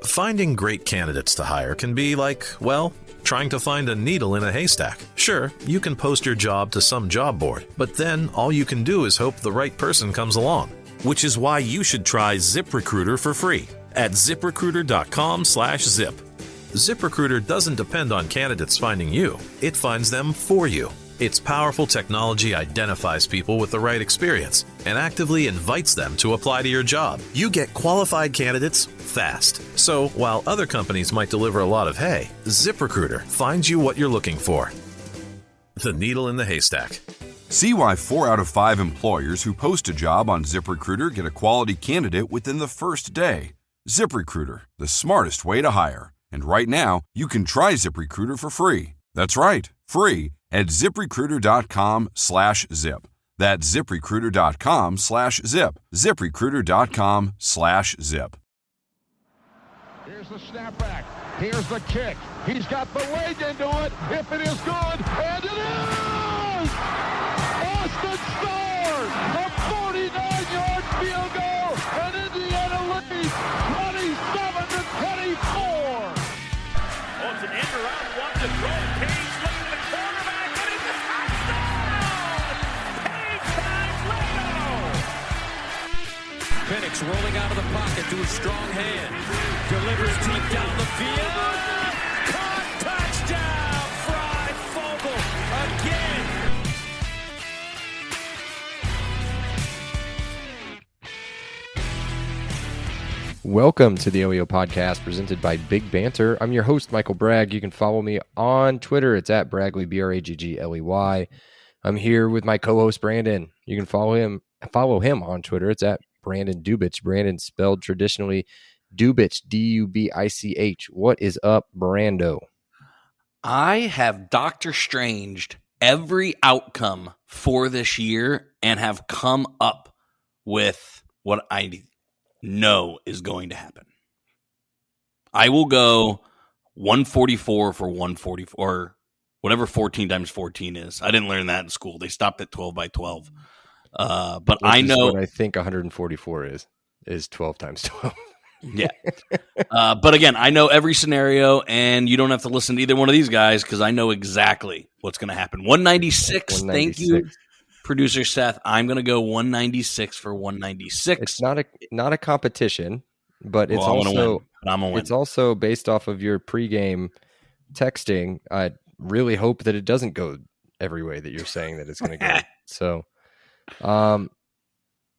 Finding great candidates to hire can be like, well, trying to find a needle in a haystack. Sure, you can post your job to some job board, but then all you can do is hope the right person comes along. Which is why you should try ZipRecruiter for free at ZipRecruiter.com/zip. ZipRecruiter doesn't depend on candidates finding you. It finds them for you. Its powerful technology identifies people with the right experience and actively invites them to apply to your job. You get qualified candidates fast. So while other companies might deliver a lot of hay, ZipRecruiter finds you what you're looking for. The needle in the haystack. See why 4 out of 5 employers who post a job on ZipRecruiter get a quality candidate within the first day. ZipRecruiter, the smartest way to hire. And right now, you can try ZipRecruiter for free. That's right, free at ZipRecruiter.com/zip. That's ZipRecruiter.com/zip. ZipRecruiter.com/zip. Here's the snapback. Here's the kick. He's got the leg into it. If it is good, and it is! Boston scores! A 49-yard field goal, and Indiana leads 27-24. Oh, it's an end around one to throw. Page looking at the quarterback, and it's a touchdown! Page time Leno! Penix rolling out of the pocket to a strong hand. Delivers deep down the field. Caught, touchdown! Fry Vogel again. Welcome to the LEO podcast presented by Big Banter. I'm your host, Michael Bragg. You can follow me on Twitter. It's at Bragley, Braggley. I'm here with my co-host, Brandon. You can follow him on Twitter. It's at Brandon Dubich. Brandon spelled traditionally Dubich, D-U-B-I-C-H. What is up, Brando? I have Doctor Stranged every outcome for this year and have come up with what I know is going to happen. I will go 144 for 144, or whatever 14 times 14 is. I didn't learn that in school. They stopped at 12 by 12. But Which I know what I think 144 is 12 times 12. Yeah. But again, I know every scenario, and you don't have to listen to either one of these guys because I know exactly what's going to happen. 196. Thank you, producer Seth. I'm going to go 196 for 196. It's not a competition, but it's it's also based off of your pregame texting. I really hope that it doesn't go every way that you're saying that it's going to go. So,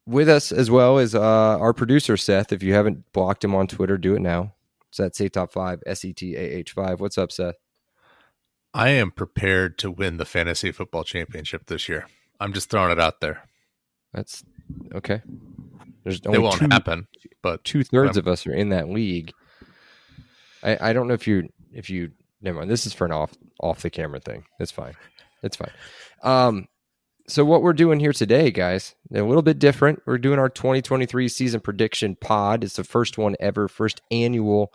with us as well is our producer, Seth. If you haven't blocked him on Twitter, do it now. It's at SETOP5, SETAH5. What's up, Seth? I am prepared to win the fantasy football championship this year. I'm just throwing it out there. That's okay. There's only it won't happen, but 2/3 of us are in that league. I don't know if you never mind. This is for an off the camera thing. It's fine. So what we're doing here today, guys, a little bit different. We're doing our 2023 season prediction pod. It's the first one ever, first annual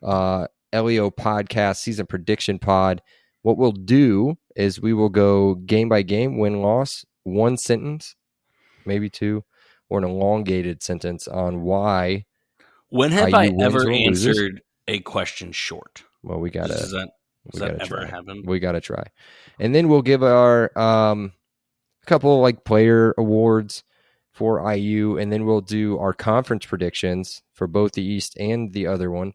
LEO podcast season prediction pod. What we'll do is we will go game by game, win-loss, one sentence, maybe two, or an elongated sentence on why. When have I ever answered a question short? Well, we got to. Does that ever happen? We got to try. And then we'll give our couple like player awards for IU, and then we'll do our conference predictions for both the East and the other one.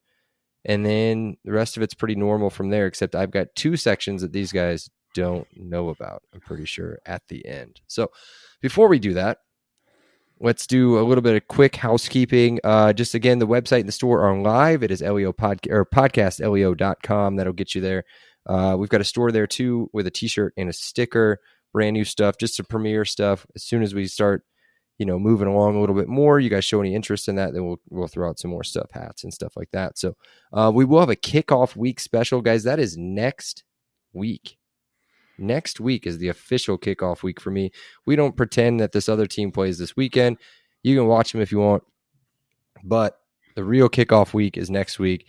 And then the rest of it's pretty normal from there, except I've got two sections that these guys don't know about, I'm pretty sure, at the end. So before we do that, let's do a little bit of quick housekeeping. Just again, the website and the store are live. It is podcastleo.com. That'll get you there. We've got a store there too with a t-shirt and a sticker, brand new stuff, just some premiere stuff. As soon as we start, moving along a little bit more, you guys show any interest in that, then we'll throw out some more stuff, hats and stuff like that. So we will have a kickoff week special, guys. That is next week. Next week is the official kickoff week for me. We don't pretend that this other team plays this weekend. You can watch them if you want, but the real kickoff week is next week.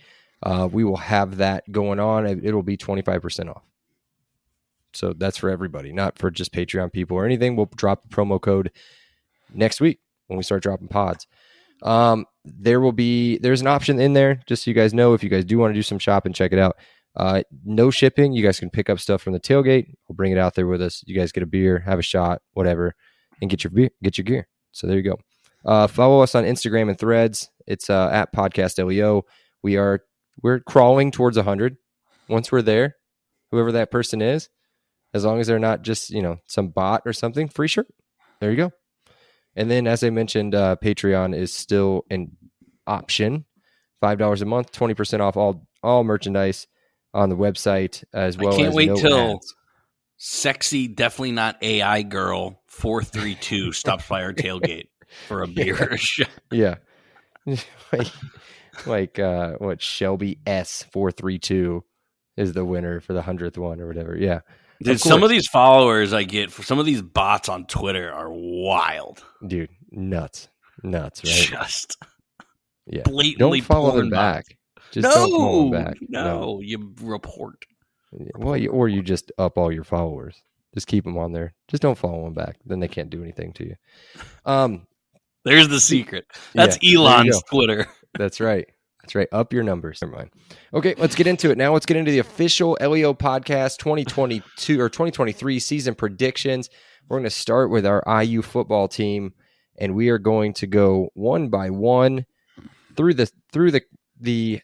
We will have that going on. It'll be 25% off. So that's for everybody, not for just Patreon people or anything. We'll drop the promo code next week when we start dropping pods. There's an option in there, just so you guys know, if you guys do want to do some shopping, check it out. No shipping. You guys can pick up stuff from the tailgate. We'll bring it out there with us. You guys get a beer, have a shot, whatever, and get your gear. So there you go. Follow us on Instagram and Threads. It's at Podcast LEO. We're crawling towards 100. Once we're there, whoever that person is, as long as they're not just, some bot or something, free shirt. There you go. And then, as I mentioned, Patreon is still an option. $5 a month, 20% off all merchandise on the website, as well as I can't wait till ads. Sexy, definitely not AI girl 432 stops by our tailgate for a beer or a shot. Yeah. like what, Shelby S432 is the winner for the 100th one or whatever. Yeah. Dude, some of these followers I get for some of these bots on Twitter are wild. Dude, nuts, right? Just Don't blatantly follow them back. Just don't follow them back. No, you report. Well, or you just up all your followers. Just keep them on there. Just don't follow them back. Then they can't do anything to you. There's the secret. That's Elon's Twitter. That's right. Up your numbers. Never mind. Okay, let's get into it now. Let's get into the official LEO podcast 2022 or 2023 season predictions. We're going to start with our IU football team, and we are going to go one by one through the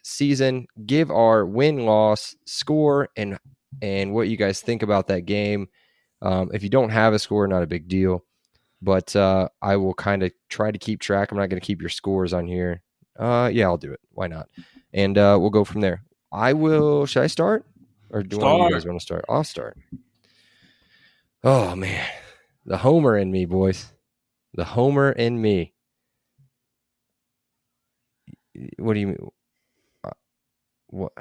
season, give our win-loss score and what you guys think about that game. If you don't have a score, not a big deal, but I will kind of try to keep track. I'm not going to keep your scores on here. Yeah, I'll do it. Why not? And we'll go from there. Should I start? Or do one of you guys want to start? I'll start. Oh, man. The homer in me, boys. The homer in me. What do you mean? What?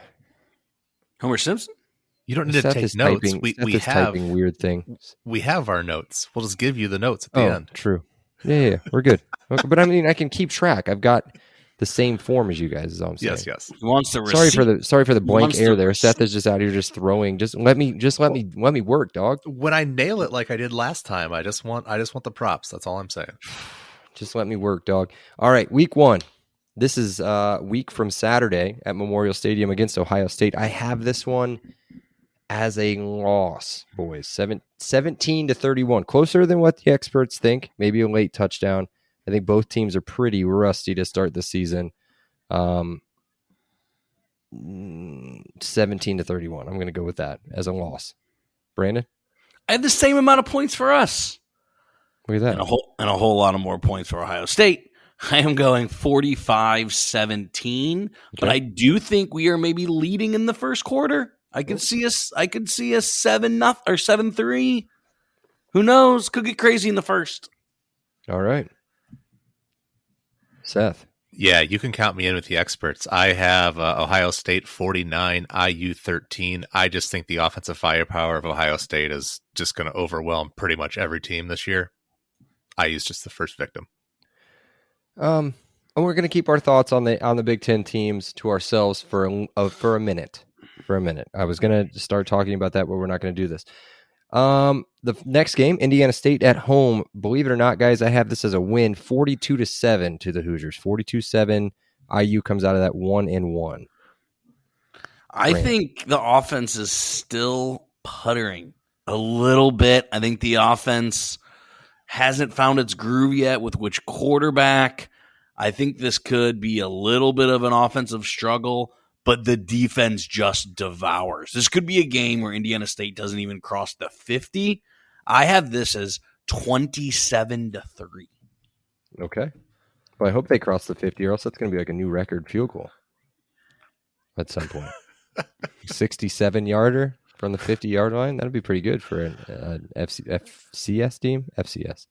Homer Simpson? You don't need to take notes. We have typing weird things. We have our notes. We'll just give you the notes at the end. True. Yeah, we're good. Okay, but I mean, I can keep track. I've got the same form as you guys, is all I'm saying. Yes. He wants the sorry for the blank air there. Seth is just out here just throwing. Just let me work, dog. When I nail it like I did last time, I just want the props. That's all I'm saying. Just let me work, dog. All right, week 1. This is week from Saturday at Memorial Stadium against Ohio State. I have this one as a loss, boys. 17-31. Closer than what the experts think. Maybe a late touchdown. I think both teams are pretty rusty to start the season. 17-31. I'm going to go with that as a loss. Brandon? I had the same amount of points for us. Look at that. And a whole lot of more points for Ohio State. I am going 45-17, but I do think we are maybe leading in the first quarter. I could see us 7-0 or 7-3. Who knows? Could get crazy in the first. All right. Seth. Yeah, you can count me in with the experts. I have Ohio State 49, IU 13. I just think the offensive firepower of Ohio State is just going to overwhelm pretty much every team this year. IU's just the first victim. And we're going to keep our thoughts on the Big Ten teams to ourselves for a minute. I was going to start talking about that, but we're not going to do this. The next game, Indiana State at home. Believe it or not, guys, I have this as a win, 42-7 to the Hoosiers. 42-7. IU comes out of that 1-1. I think the offense is still puttering a little bit. I think the offense hasn't found its groove yet with which quarterback. I think this could be a little bit of an offensive struggle, but the defense just devours. This could be a game where Indiana State doesn't even cross the 50. I have this as 27-3. Okay. Well, I hope they cross the 50, or else that's going to be like a new record field goal at some point. 67-yarder from the 50-yard line. That'd be pretty good for an FCS team. FCS.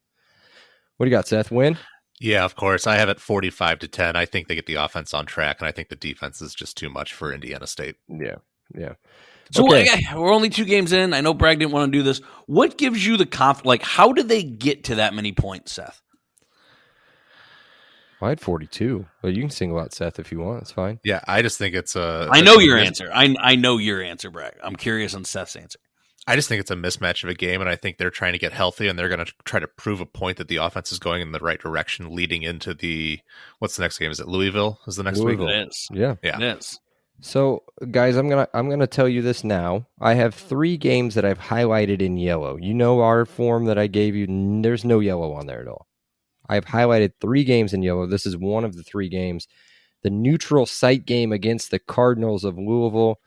What do you got, Seth? Win? Yeah, of course. I have it 45-10. I think they get the offense on track, and I think the defense is just too much for Indiana State. Yeah. So we're only 2 games in. I know Bragg didn't want to do this. What gives you the confidence? Like, how did they get to that many points, Seth? Well, I had 42, but you can single out Seth if you want. It's fine. Yeah, I just think it's a... I know your answer. I know your answer, Bragg. I'm curious on Seth's answer. I just think it's a mismatch of a game, and I think they're trying to get healthy, and they're going to try to prove a point that the offense is going in the right direction leading into what's the next game? Is it Louisville? Is the next week? It is. Yeah. It is. So, guys, I'm gonna tell you this now. I have 3 games that I've highlighted in yellow. You know our form that I gave you. There's no yellow on there at all. I've highlighted 3 games in yellow. This is one of the 3 games. The neutral site game against the Cardinals of Louisville,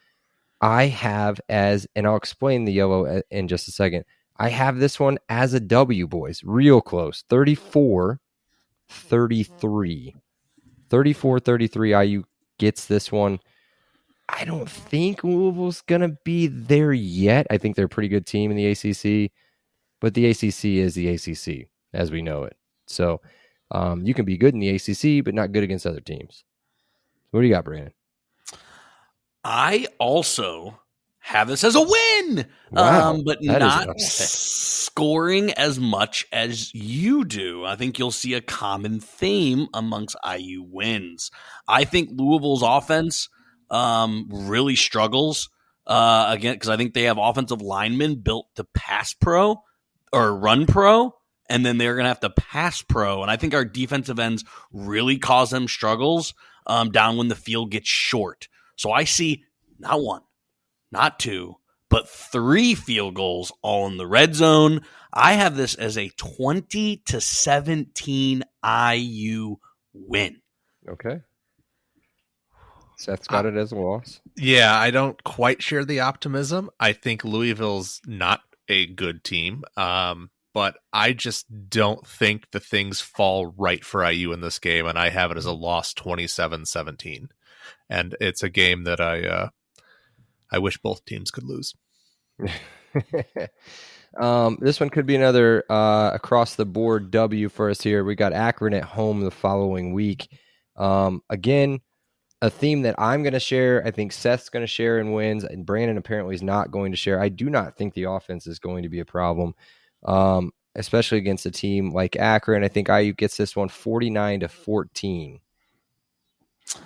I have as, and I'll explain the yellow in just a second. I have this one as a W, boys. Real close. 34-33. 34-33. IU gets this one. I don't think Louisville's going to be there yet. I think they're a pretty good team in the ACC, but the ACC is the ACC as we know it. So you can be good in the ACC, but not good against other teams. What do you got, Brandon? I also have this as a win, Wow, but not scoring as much as you do. I think you'll see a common theme amongst IU wins. I think Louisville's offense really struggles again because I think they have offensive linemen built to pass pro or run pro, and then they're going to have to pass pro. And I think our defensive ends really cause them struggles down when the field gets short. So I see not 1, not 2, but 3 field goals all in the red zone. I have this as a 20-17 IU win. Okay. Seth's got it as a loss. Yeah, I don't quite share the optimism. I think Louisville's not a good team, but I just don't think the things fall right for IU in this game, and I have it as a loss 27-17. And it's a game that I wish both teams could lose. This one could be another across-the-board W for us here. We got Akron at home the following week. Again, a theme that I'm going to share, I think Seth's going to share and wins, and Brandon apparently is not going to share. I do not think the offense is going to be a problem, especially against a team like Akron. I think IU gets this one 49-14.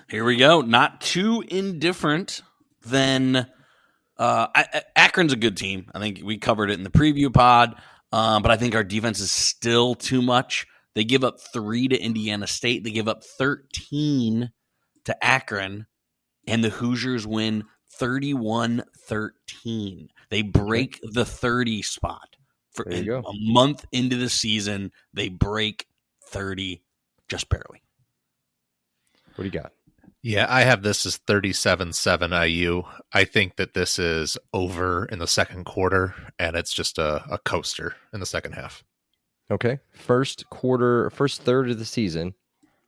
Here we go. Not too indifferent than Akron's a good team. I think we covered it in the preview pod, but I think our defense is still too much. They give up 3 to Indiana State. They give up 13 to Akron, and the Hoosiers win 31-13. They break the 30 spot. For a month into the season, they break 30 just barely. What do you got? Yeah, I have this as 37-7 IU. I think that this is over in the second quarter, and it's just a coaster in the second half. Okay. First third of the season,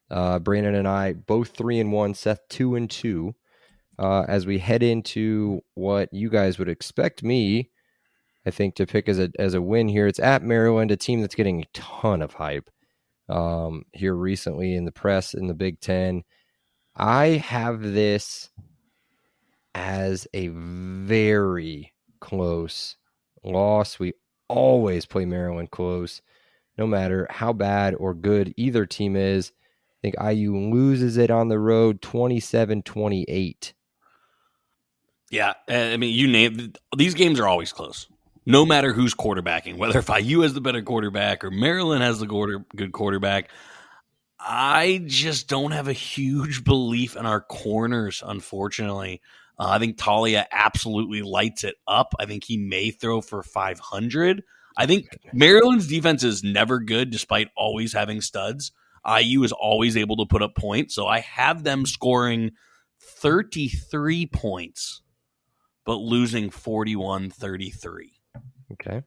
Brandon and I both 3-1, Seth 2-2. As we head into what you guys would expect me, I think, to pick as a win here, it's at Maryland, a team that's getting a ton of hype here recently in the press in the Big Ten. I have this as a very close loss. We always play Maryland close, no matter how bad or good either team is. I think IU loses it on the road 27-28. Yeah, I mean, you named these games are always close. No matter who's quarterbacking, whether if IU has the better quarterback or Maryland has the good quarterback. I just don't have a huge belief in our corners, unfortunately. I think Talia absolutely lights it up. I think he may throw for 500. I think Maryland's defense is never good despite always having studs. IU is always able to put up points, so I have them scoring 33 points, but losing 41-33. Okay.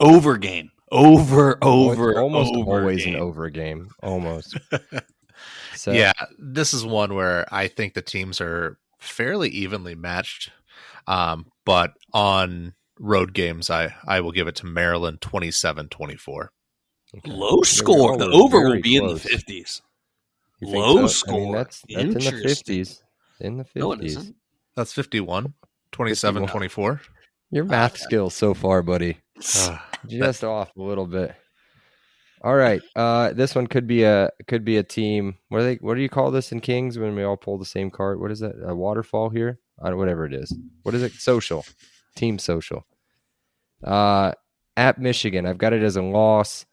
Over game. Almost always game. An over game. Almost. So yeah, this is one where I think the teams are fairly evenly matched. But on road games, I will give it to Maryland 27-24. Okay. Low score. The over will be close. in the 50s. Low score. I mean, that's in the 50s. In the 50s. No, it isn't. That's 51. 27-24. Your math skills so far, buddy. Just off a little bit. All right. This one could be a team. What do you call this in Kings when we all pull the same card? What is that? A waterfall here? Whatever it is. What is it? Social. Team social. At Michigan, I've got it as a loss.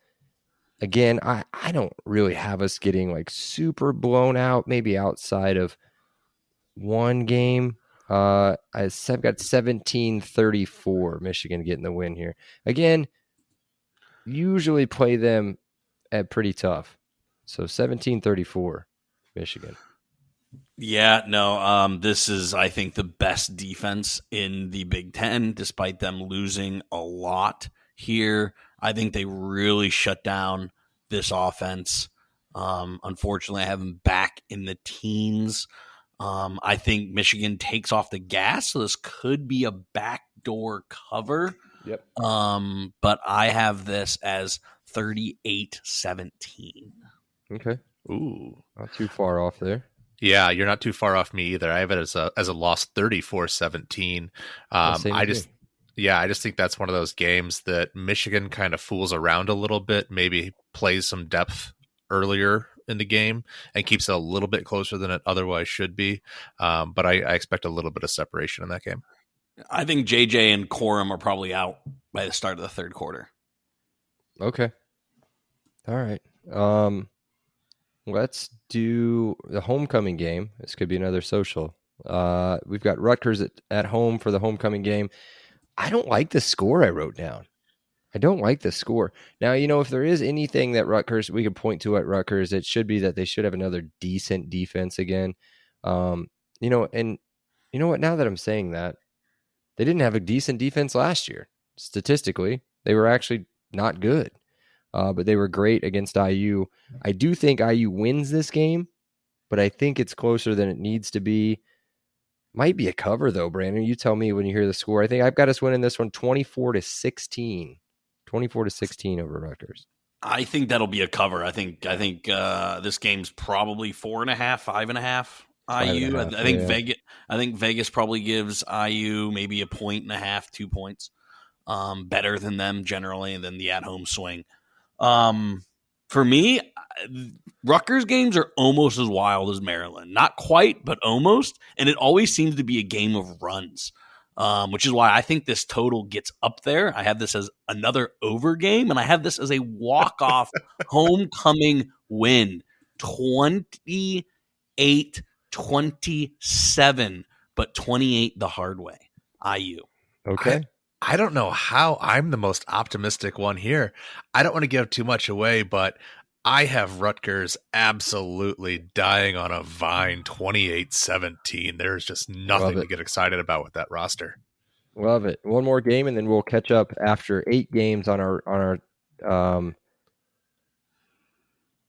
Again, I don't really have us getting like super blown out, maybe outside of one game. I've got 17-34 Michigan getting the win here. Again, usually play them at pretty tough. So 17-34 Michigan. Yeah, no, this is, I think, the best defense in the Big Ten, despite them losing a lot here. I think they really shut down this offense. Unfortunately, I have them back in the teens. I think Michigan takes off the gas, so this could be a backdoor cover. Yep. But I have this as 38-17. Okay. Ooh. Not too far off there. Yeah, you're not too far off me either. I have it as a loss 34-17. I just think that's one of those games that Michigan kind of fools around a little bit, maybe plays some depth earlier in the game and keeps it a little bit closer than it otherwise should be. But I expect a little bit of separation in that game. I think JJ and Corum are probably out by the start of the third quarter. Okay. All right. Let's do the homecoming game. This could be another social. We've got Rutgers at home for the homecoming game. I don't like the score I wrote down. I don't like the score. Now, if there is anything that Rutgers, we could point to at Rutgers, it should be that they should have another decent defense again. And you know what? Now that I'm saying that, they didn't have a decent defense last year. Statistically, they were actually not good. But they were great against IU. I do think IU wins this game, but I think it's closer than it needs to be. Might be a cover, though, Brandon. You tell me when you hear the score. I think I've got us winning this one 24-16. 24-16 over Rutgers. I think that'll be a cover. I think this game's probably 4.5, 5.5 IU. I think Vegas probably gives IU maybe 1.5, 2 points. Better than them generally, and then the at-home swing. For me, Rutgers games are almost as wild as Maryland. Not quite, but almost. And it always seems to be a game of runs, which is why I think this total gets up there. I have this as another over game, and I have this as a walk-off homecoming win. 28-27, but 28 the hard way. IU. Okay. I don't know how I'm the most optimistic one here. I don't want to give too much away, but I have Rutgers absolutely dying on a vine 28-17. There's just nothing to get excited about with that roster. Love it. One more game, and then we'll catch up after 8 games on our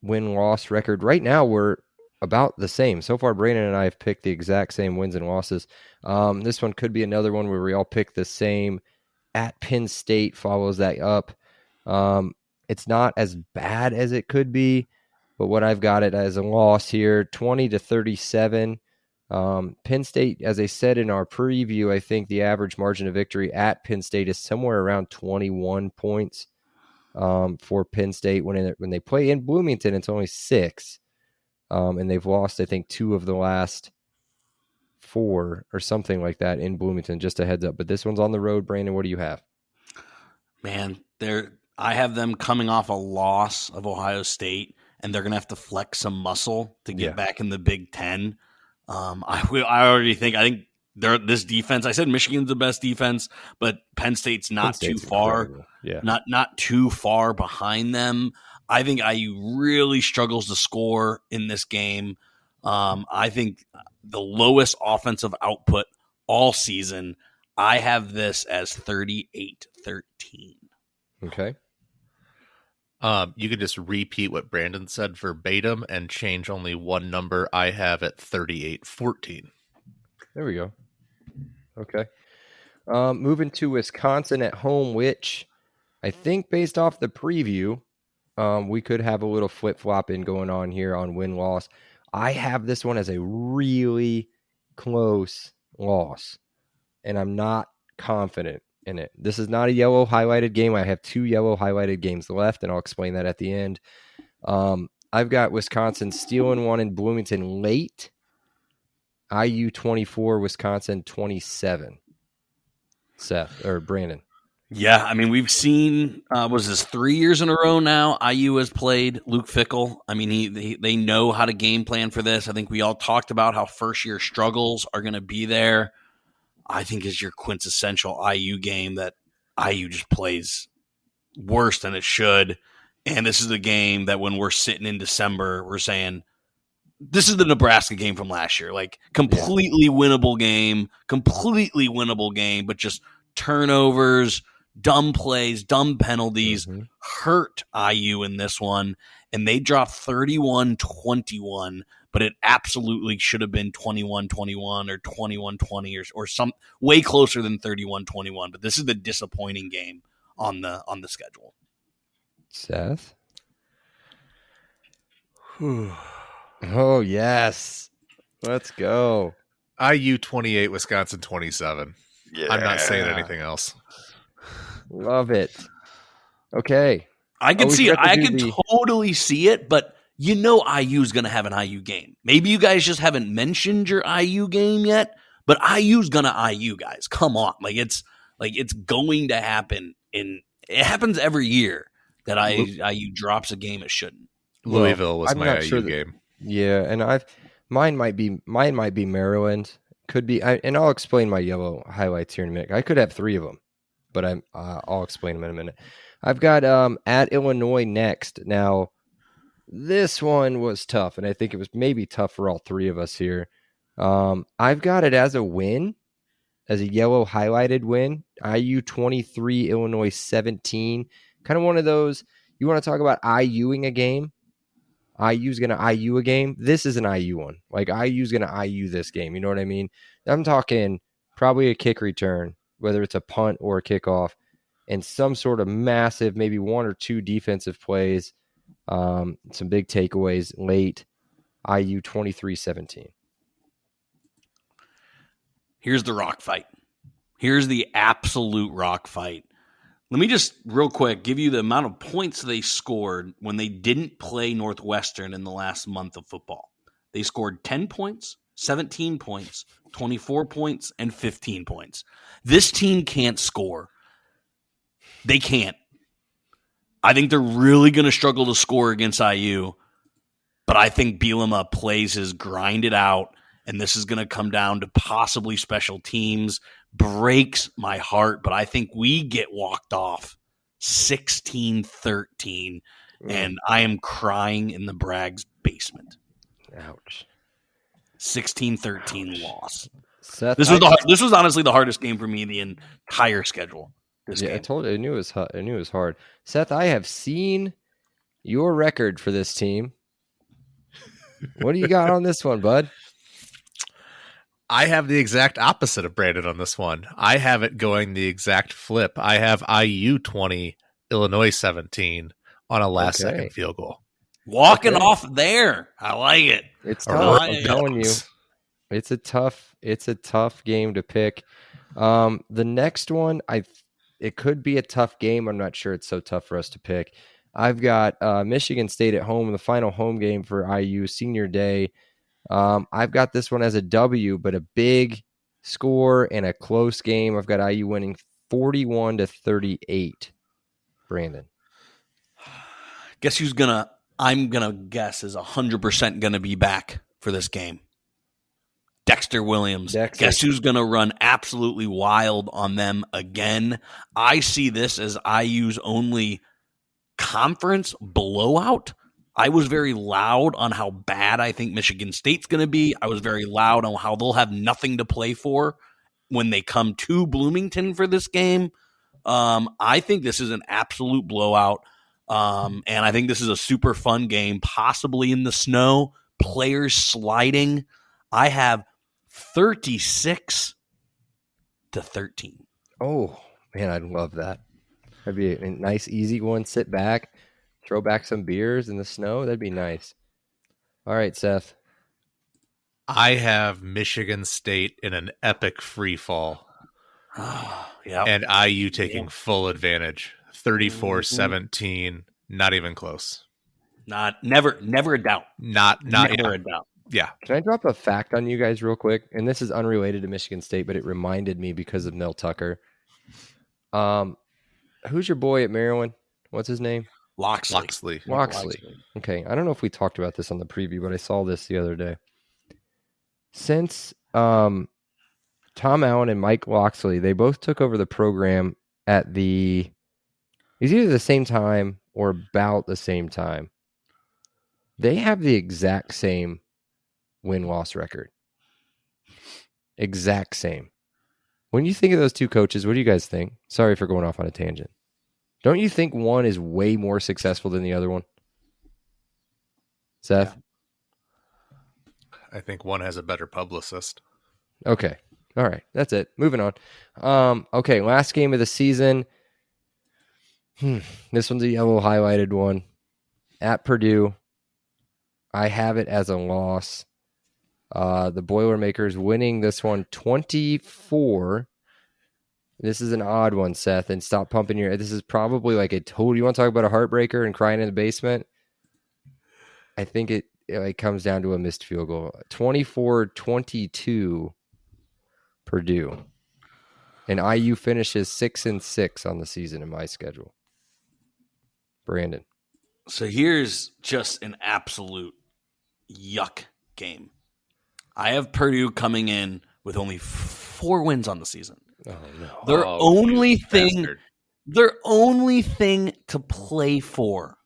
win-loss record. Right now, we're about the same. So far, Brandon and I have picked the exact same wins and losses. This one could be another one where we all pick the same. At Penn State follows that up. It's not as bad as it could be, but what I've got it as a loss here, 20-37. Penn State, as I said in our preview, I think the average margin of victory at Penn State is somewhere around 21 points for Penn State. When they play in Bloomington, it's only 6. And they've lost, I think, 2 of the last 4 or something like that in Bloomington. Just a heads up. But this one's on the road. Brandon, what do you have? Man, I have them coming off a loss of Ohio State, and they're going to have to flex some muscle to get back in the Big Ten. I think this defense. I said Michigan's the best defense, but Penn State's not too far. Incredible. Yeah, not too far behind them. I think IU really struggles to score in this game. I think the lowest offensive output all season. I have this as 38-13. Okay. You could just repeat what Brandon said verbatim and change only one number. I have it 38-14. There we go. Okay. Moving to Wisconsin at home, which I think based off the preview, we could have a little flip-flopping going on here on win-loss. I have this one as a really close loss, and I'm not confident in it. This is not a yellow highlighted game. I have 2 yellow highlighted games left, and I'll explain that at the end. I've got Wisconsin stealing one in Bloomington late. IU 24, Wisconsin 27. Seth or Brandon. Yeah, I mean, we've seen, was this 3 years in a row now, IU has played Luke Fickell. I mean, they know how to game plan for this. I think we all talked about how first-year struggles are going to be there. I think is your quintessential IU game that IU just plays worse than it should. And this is the game that when we're sitting in December, we're saying, this is the Nebraska game from last year. Like, completely winnable game, but just turnovers, dumb plays, dumb penalties hurt IU in this one. And they dropped 31-21, but it absolutely should have been 21-21 or 21-20 or some way closer than 31-21. But this is the disappointing game on the schedule. Seth? Oh, yes. Let's go. IU 28, Wisconsin 27. Yeah. I'm not saying anything else. Love it. Okay. I can we see it. forgot to I do can the- totally see it, but IU is going to have an IU game. Maybe you guys just haven't mentioned your IU game yet, but IU's going to IU, guys. Come on. It's going to happen. It happens every year that IU drops a game it shouldn't. Louisville was I'm my not IU sure that- game. Yeah, and mine might be Maryland. Could be, and I'll explain my yellow highlights here in a minute. I could have 3 of them, but I'll explain them in a minute. I've got at Illinois next. Now, this one was tough, and I think it was maybe tough for all 3 of us here. I've got it as a win, as a yellow highlighted win. IU 23, Illinois 17. Kind of one of those, you want to talk about IUing a game? IU's going to IU a game. This is an IU one. Like, IU's going to IU this game. You know what I mean? I'm talking probably a kick return, whether it's a punt or a kickoff, and some sort of massive, maybe 1 or 2 defensive plays, some big takeaways late. IU 23-17. Here's the rock fight. Here's the absolute rock fight. Let me just real quick give you the amount of points they scored when they didn't play Northwestern in the last month of football. They scored 10 points, 17 points, 24 points, and 15 points. This team can't score. They can't. I think they're really going to struggle to score against IU, but I think Bielema plays his grind it out, and this is going to come down to possibly special teams. Breaks my heart, but I think we get walked off 16-13, and I am crying in the Bragg's basement. Ouch. 16-13 loss. Seth, This was honestly the hardest game for me the entire schedule. This yeah, game. I told you, I knew it was hard. Seth, I have seen your record for this team. What do you got on this one, bud? I have the exact opposite of Brandon on this one. I have it going the exact flip. I have IU 20, Illinois 17 on a last-second field goal. Walking off there. I like it. It's Or tough. road I'm telling you, dogs. it's a tough game to pick. The next one, it could be a tough game. I'm not sure it's so tough for us to pick. I've got Michigan State at home, the final home game for IU senior day. I've got this one as a W, but a big score and a close game. I've got IU winning 41-38. Brandon. Guess who's I'm gonna guess is 100% gonna be back for this game. Dexter Williams. Dexter. Guess who's gonna run absolutely wild on them again? I see this as IU's only conference blowout. I was very loud on how bad I think Michigan State's going to be. I was very loud on how they'll have nothing to play for when they come to Bloomington for this game. I think this is an absolute blowout, and I think this is a super fun game, possibly in the snow, players sliding. I have 36-13. Oh, man, I'd love that. That'd be a nice, easy one. Sit back, throw back some beers in the snow. That'd be nice. All right, Seth. I have Michigan State in an epic free fall. Yeah, And IU taking full advantage. 34-17. Not even close. never a doubt. Not Never a doubt. Yeah. Can I drop a fact on you guys real quick? And this is unrelated to Michigan State, but it reminded me because of Mel Tucker. Who's your boy at Maryland? What's his name? Loxley. Loxley. Okay. I don't know if we talked about this on the preview, but I saw this the other day. Since Tom Allen and Mike Loxley, they both took over the program at it's either the same time or about the same time. They have the exact same win-loss record. Exact same. When you think of those two coaches, what do you guys think? Sorry for going off on a tangent. Don't you think one is way more successful than the other one? Seth? I think one has a better publicist. Okay. All right. That's it. Moving on. Okay. Last game of the season. This one's a yellow highlighted one. At Purdue. I have it as a loss. The Boilermakers winning this one 24. This is an odd one, Seth, and stop pumping your... This is probably like a total... You want to talk about a heartbreaker and crying in the basement? I think it comes down to a missed field goal. 24-22 Purdue. And IU finishes 6-6 on the season in my schedule. Brandon. So here's just an absolute yuck game. I have Purdue coming in with only 4 wins on the season. Oh no. Their only thing to play for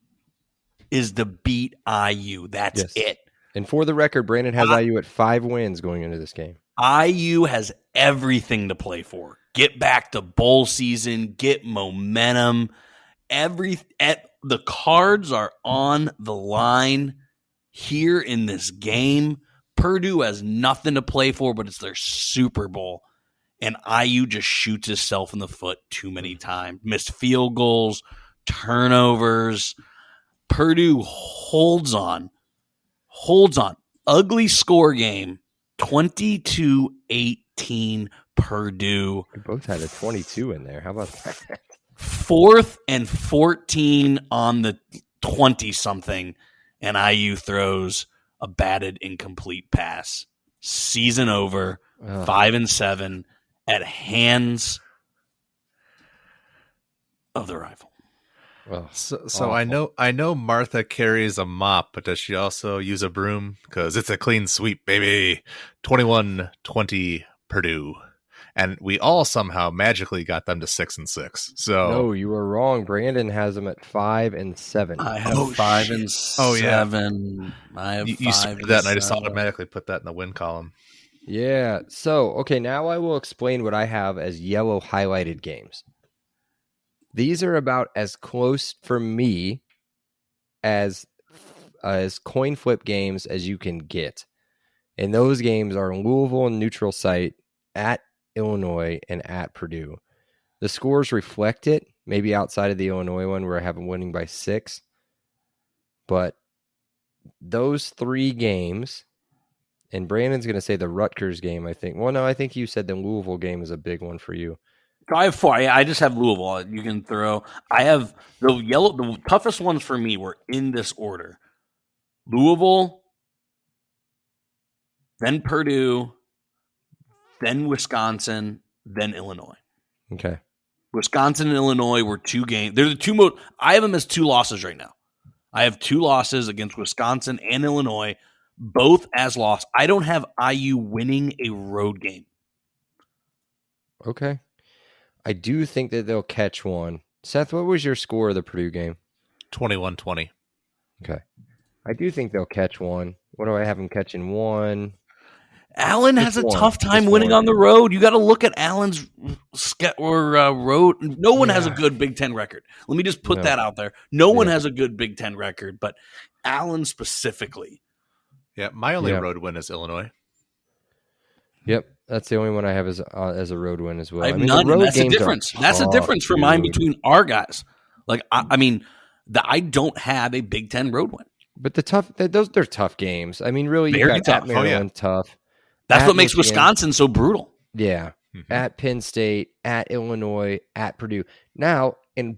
is to beat IU. That's it. And for the record, Brandon has IU at 5 wins going into this game. IU has everything to play for. Get back to bowl season, get momentum. The cards are on the line here in this game. Purdue has nothing to play for, but it's their Super Bowl. And IU just shoots itself in the foot too many times. Missed field goals, turnovers. Purdue holds on. Ugly score game, 22-18 Purdue. We both had a 22 in there. How about that? 4th and 14 on the 20-something, and IU throws a batted incomplete pass. Season over, 5-7 at hands of the rival. Well, So I know Martha carries a mop, but does she also use a broom? Because it's a clean sweep, baby. 21-20 Purdue. And we all somehow magically got them to 6-6. So no, you were wrong. Brandon has them at 5-7. I have 5-7. Oh, yeah. I have you said that, and I just automatically put that in the win column. Yeah. So, okay, now I will explain what I have as yellow highlighted games. These are about as close for me as coin flip games as you can get. And those games are Louisville and neutral site, at Illinois, and at Purdue. The scores reflect it, maybe outside of the Illinois one where I have them winning by 6. But those 3 games, and Brandon's going to say the Rutgers game, I think. Well, no, I think you said the Louisville game is a big one for you. I have 4. I just have Louisville. You can throw. I have the toughest ones for me were in this order: Louisville, then Purdue, then Wisconsin, then Illinois. Okay. Wisconsin and Illinois were 2 games. They're the 2 most. I have them as 2 losses right now. I have 2 losses against Wisconsin and Illinois, both as loss. I don't have IU winning a road game. Okay. I do think that they'll catch one. Seth, what was your score of the Purdue game? 21-20. Okay. I do think they'll catch one. What do I have them catching? 1? Allen has a tough time winning on the road. You got to look at Allen's road. No one has a good Big Ten record. Let me just put that out there. No one has a good Big Ten record, but Allen specifically. Yeah, my only road win is Illinois. Yep, that's the only one I have as a road win as well. I have none. That's the difference. That's the difference for mine between our guys. Like I don't have a Big Ten road win. But they're tough games. I mean, really, you got at Maryland tough. That's what makes Wisconsin so brutal. Yeah, at Penn State, at Illinois, at Purdue. Now, in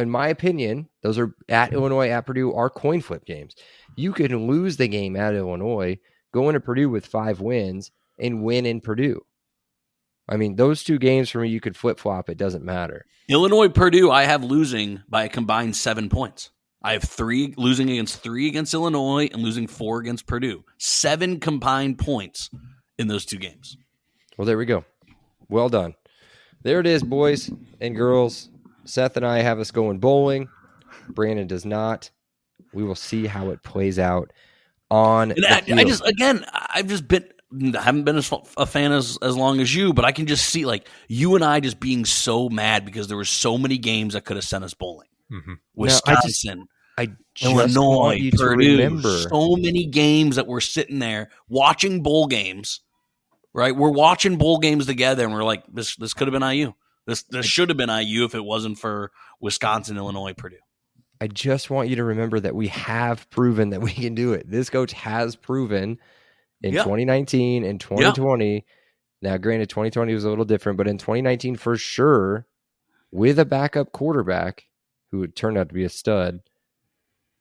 my opinion, those are at Illinois, at Purdue are coin flip games. You can lose the game at Illinois, go into Purdue with 5 wins, and win in Purdue. I mean, those two games for me, you could flip-flop. It doesn't matter. Illinois, Purdue, I have losing by a combined 7 points. I have losing against Illinois and losing 4 against Purdue. 7 combined points in those two games. Well, there we go. Well done. There it is, boys and girls. Seth and I have us going bowling. Brandon does not. We will see how it plays out on the field. I haven't been a fan as long as you, but I can just see like you and I just being so mad because there were so many games that could have sent us bowling. Mm-hmm. Wisconsin, I just Illinois, want you to Purdue, remember. so many games that we're sitting there watching bowl games, right? We're watching bowl games together, and we're like, this could have been IU. This should have been IU if it wasn't for Wisconsin, Illinois, Purdue. I just want you to remember that we have proven that we can do it. This coach has proven in 2019 and 2020. Yeah. Now, granted, 2020 was a little different, but in 2019, for sure, with a backup quarterback who would turn out to be a stud,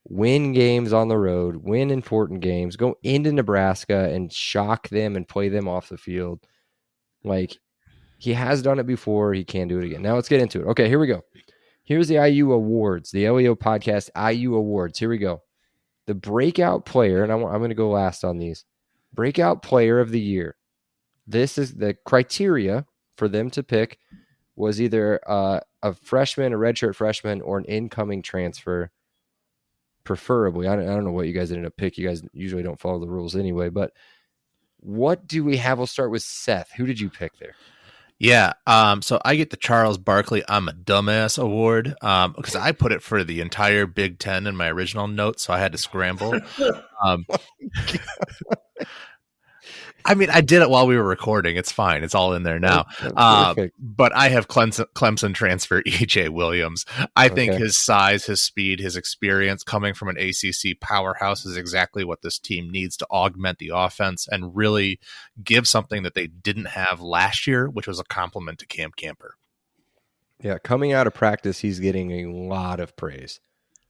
win games on the road, win important games, go into Nebraska and shock them and play them off the field. Like, he has done it before. He can do it again. Now, let's get into it. Okay, here we go. Here's the IU Awards, the LEO Podcast IU Awards. Here we go. The breakout player, and I'm going to go last on these. Breakout player of the year. This is the criteria for them to pick was either a freshman, a redshirt freshman, or an incoming transfer, preferably. I don't know what you guys ended up picking. You guys usually don't follow the rules anyway, but what do we have? We'll start with Seth. Who did you pick there? Yeah, so I get the Charles Barkley I'm a Dumbass Award because I put it for the entire Big Ten in my original note, so I had to scramble. I mean, I did it while we were recording. It's fine. It's all in there now. But I have Clemson transfer E.J. Williams. I think his size, his speed, his experience coming from an ACC powerhouse is exactly what this team needs to augment the offense and really give something that they didn't have last year, which was a compliment to Cam Camper. Yeah, coming out of practice, he's getting a lot of praise.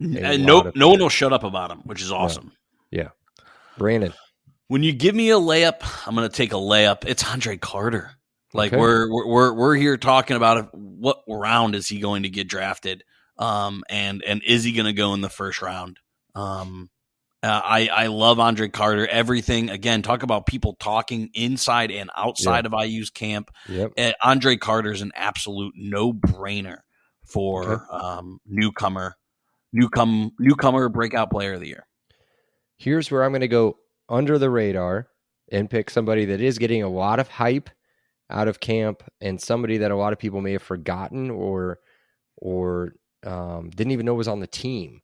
And no one will shut up about him, which is awesome. Yeah. Brandon. When you give me a layup, I'm going to take a layup. It's Andre Carter. Like we're here talking about what round is he going to get drafted, and is he going to go in the first round? I love Andre Carter. Everything again. Talk about people talking inside and outside of IU's camp. Yep. Andre Carter is an absolute no-brainer for newcomer breakout player of the year. Here's where I'm going to go under the radar and pick somebody that is getting a lot of hype out of camp and somebody that a lot of people may have forgotten or didn't even know was on the team.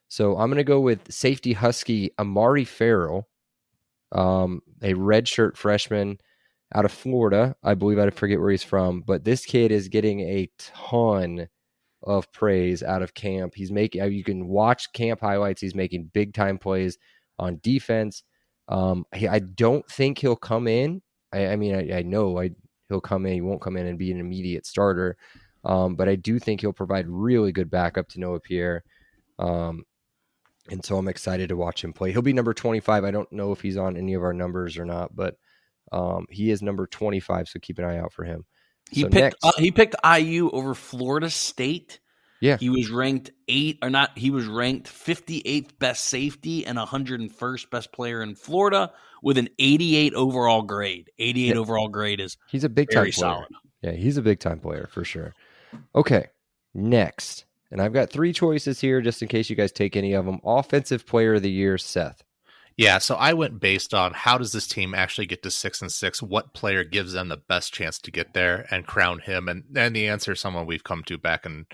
So I'm going to go with safety Husky Amari Farrell, a redshirt freshman out of Florida. I believe I forget where he's from, but this kid is getting a ton of praise out of camp. He's making, you can watch camp highlights. He's making big time plays on defense. I don't think he'll come in. I know he'll come in. He won't come in and be an immediate starter. But I do think he'll provide really good backup to Noah Pierre. And so I'm excited to watch him play. He'll be number 25. I don't know if he's on any of our numbers or not, but he is number 25. So keep an eye out for him. He picked IU over Florida State. Yeah. He was ranked he was ranked 58th best safety and 101st best player in Florida with an 88 overall grade. 88 overall grade is he's a big time player. Solid. Yeah, he's a big time player for sure. Okay, next. And I've got 3 choices here just in case you guys take any of them. Offensive player of the year, Seth. Yeah, so I went based on how does this team actually get to 6-6? What player gives them the best chance to get there and crown him? And the answer is someone we've come to back in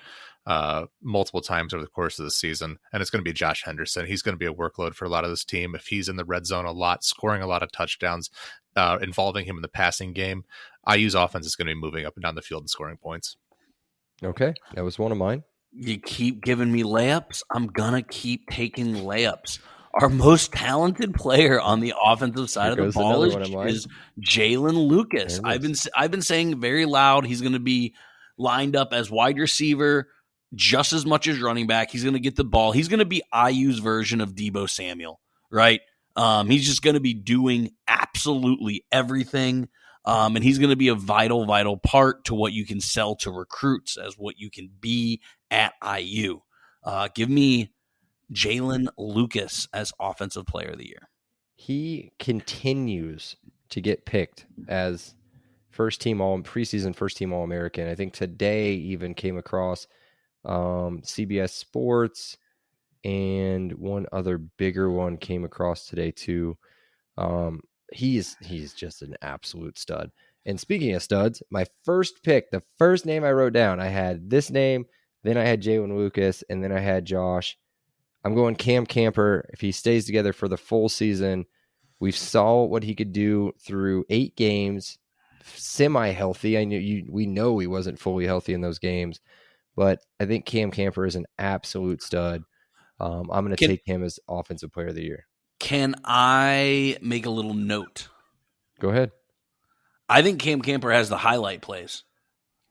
multiple times over the course of the season, and it's going to be Josh Henderson. He's going to be a workload for a lot of this team if he's in the red zone a lot, scoring a lot of touchdowns, involving him in the passing game. IU's offense is going to be moving up and down the field and scoring points. Okay, that was one of mine. You keep giving me layups, I'm going to keep taking layups. Our most talented player on the offensive side of the ball is Jalen Lucas. I've been saying very loud he's going to be lined up as wide receiver just as much as running back. He's going to get the ball. He's going to be IU's version of Deebo Samuel, right? He's just going to be doing absolutely everything. And he's going to be a vital, vital part to what you can sell to recruits as what you can be at IU. Give me Jalen Lucas as Offensive Player of the Year. He continues to get picked as preseason first team All-American. I think today even came across CBS Sports, and one other bigger one came across today too. He's just an absolute stud. And speaking of studs, my first pick, the first name I wrote down, I had this name, then I had Jalen Lucas, and then I had Josh. I'm going Cam Camper. If he stays together for the full season, we saw what he could do through 8 games, semi-healthy. We know he wasn't fully healthy in those games, but I think Cam Camper is an absolute stud. I'm going to take him as Offensive Player of the Year. Can I make a little note? Go ahead. I think Cam Camper has the highlight plays.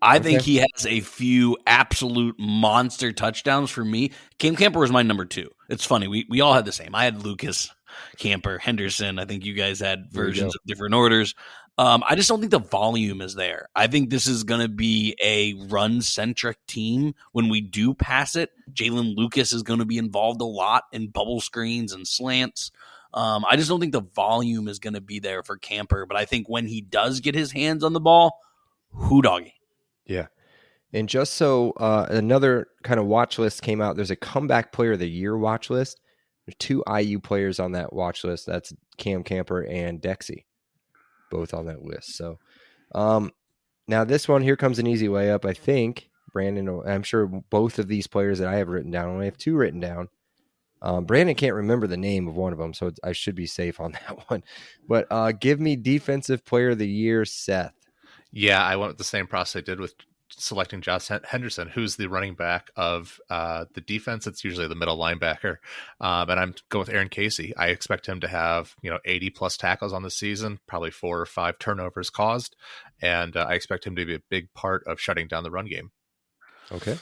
I think he has a few absolute monster touchdowns for me. Cam Camper was my number 2. It's funny. We all had the same. I had Lucas, Camper, Henderson. I think you guys had versions of different orders. I just don't think the volume is there. I think this is going to be a run-centric team. When we do pass it, Jalen Lucas is going to be involved a lot in bubble screens and slants. I just don't think the volume is going to be there for Camper. But I think when he does get his hands on the ball, doggy. Yeah. And just so another kind of watch list came out, there's a Comeback Player of the Year watch list. There's 2 IU players on that watch list. That's Cam Camper and Dexy, both on that list. So now this one, here comes an easy layup. I think Brandon, I'm sure both of these players that I have written down, I only have 2 written down. Brandon can't remember the name of one of them, so I should be safe on that one. But give me Defensive Player of the Year, Seth. Yeah, I went with the same process I did with selecting Josh Henderson, who's the running back of the defense. It's usually the middle linebacker. And I'm going with Aaron Casey. I expect him to have 80 plus tackles on the season, probably 4 or 5 turnovers caused. And I expect him to be a big part of shutting down the run game. Okay.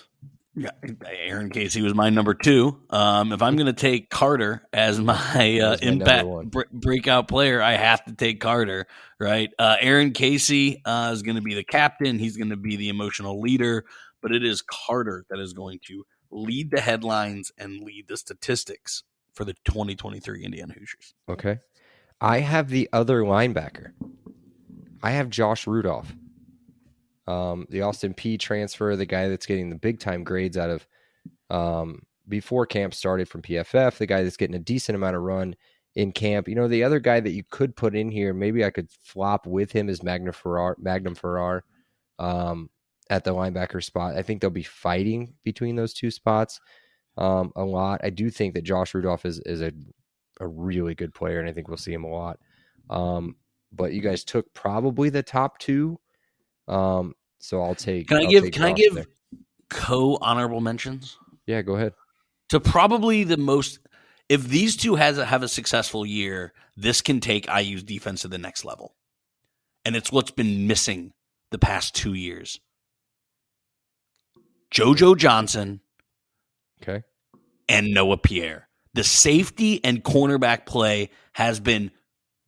Yeah, Aaron Casey was my number 2. If I'm going to take Carter as my impact breakout player, I have to take Carter, right? Aaron Casey is going to be the captain. He's going to be the emotional leader, but it is Carter that is going to lead the headlines and lead the statistics for the 2023 Indiana Hoosiers. Okay. I have the other linebacker. I have Josh Rudolph. The Austin Peay transfer, the guy that's getting the big time grades out of before camp started from PFF, the guy that's getting a decent amount of run in camp. The other guy that you could put in here, maybe I could flop with him is Magnum Farrar at the linebacker spot. I think they'll be fighting between those 2 spots a lot. I do think that Josh Rudolph is a really good player, and I think we'll see him a lot. But you guys took probably the top 2. So I'll take. Can I give co-honorable mentions? Yeah, go ahead. To probably the most, if these 2 have a successful year, this can take IU's defense to the next level, and it's what's been missing the past 2 years. JoJo Johnson, okay, and Noah Pierre. The safety and cornerback play has been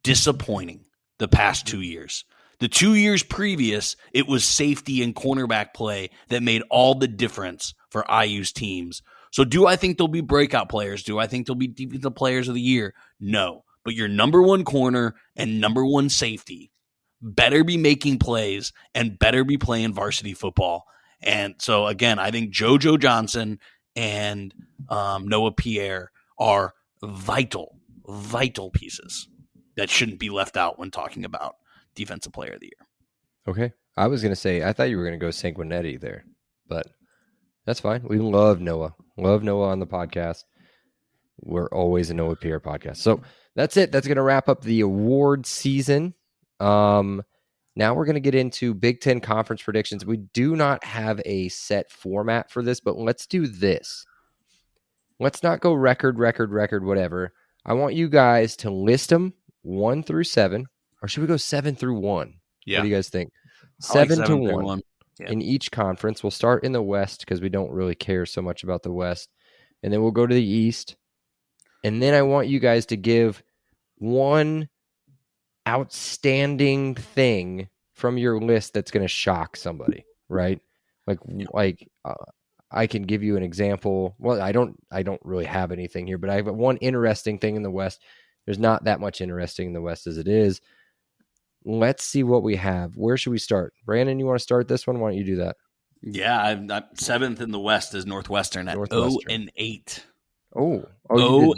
disappointing the past 2 years. The 2 years previous, it was safety and cornerback play that made all the difference for IU's teams. So do I think they'll be breakout players? Do I think they'll be defensive players of the year? No. But your number 1 corner and number 1 safety better be making plays and better be playing varsity football. And so, again, I think JoJo Johnson and Noah Pierre are vital pieces that shouldn't be left out when talking about Defensive Player of the Year. Okay. I was going to say, I thought you were going to go Sanguinetti there, but that's fine. We love Noah. Love Noah on the podcast. We're always a Noah Pierre podcast. So that's it. That's going to wrap up the award season. Now we're going to get into Big Ten conference predictions. We do not have a set format for this, but let's do this. Let's not go record, whatever. I want you guys to list them 1 through 7. Or should we go 7 through 1? Yeah. What do you guys think? Like 7 to 1 yeah. in each conference. We'll start in the West because we don't really care so much about the West. And then we'll go to the East. And then I want you guys to give one outstanding thing from your list that's going to shock somebody, right? I can give you an example. Well, I don't really have anything here, but I have one interesting thing in the West. There's not that much interesting in the West as it is. Let's see what we have. Where should we start? Brandon, you want to start this one? Why don't you do that? Yeah, I'm 7th in the West is Northwestern at 0-8. You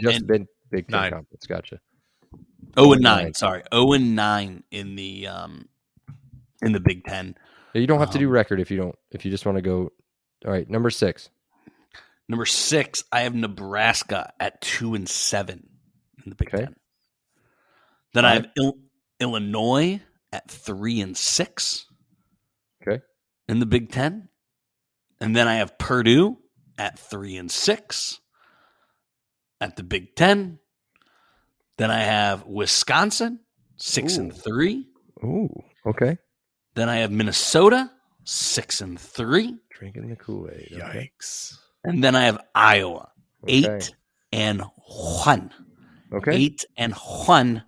did just Big Ten Conference. Gotcha. 0-9. Sorry, 0-9 in the Big Ten. You don't have to do record if you just want to go. All right, number 6. Number 6, I have Nebraska at 2-7 in the Big Ten. Then I have Illinois at 3-6. Okay. In the Big Ten. And then I have Purdue at 3-6 at the Big Ten. Then I have Wisconsin 6-3. Ooh, okay. Then I have Minnesota 6-3. Drinking the Kool-Aid. Okay. Yikes. And then I have Iowa 8-1. Okay. 8-1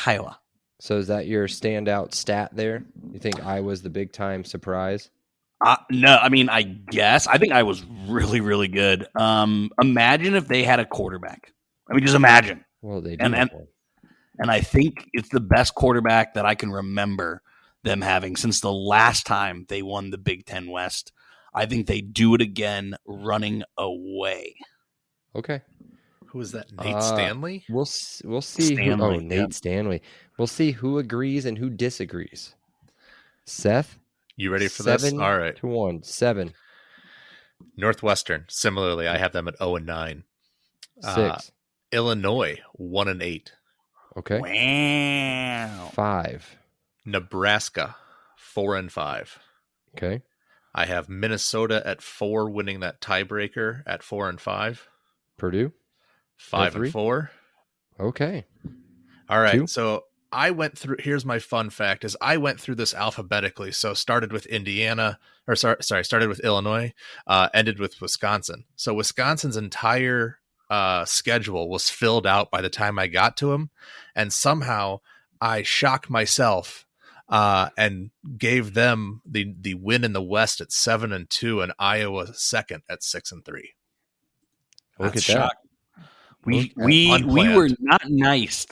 Iowa. So is that your standout stat there? You think Iowa's the big time surprise? No, I mean, I guess. I think I was really, really good. Imagine if they had a quarterback. I mean, just imagine. Well, they do. And I think it's the best quarterback that I can remember them having since the last time they won the Big Ten West. I think they do it again running away. Okay. Who is that? Nate Stanley? We'll see. Stanley, Nate Stanley. We'll see who agrees and who disagrees. Seth? You ready for this? All right. 7-1. 7. Northwestern. Similarly, I have them at 0-9. 6. Illinois 1-8. Okay. Wow. 5. Nebraska 4-5. Okay. I have Minnesota at 4, winning that tiebreaker at 4-5. Purdue 5-4. Okay. All right. 2. So I went through. Here's my fun fact: is I went through this alphabetically. So started with started with Illinois, ended with Wisconsin. So Wisconsin's entire schedule was filled out by the time I got to them, and somehow I shocked myself and gave them the win in the West at 7-2 and Iowa second at 6-3. Look at shocked. that. We were not nice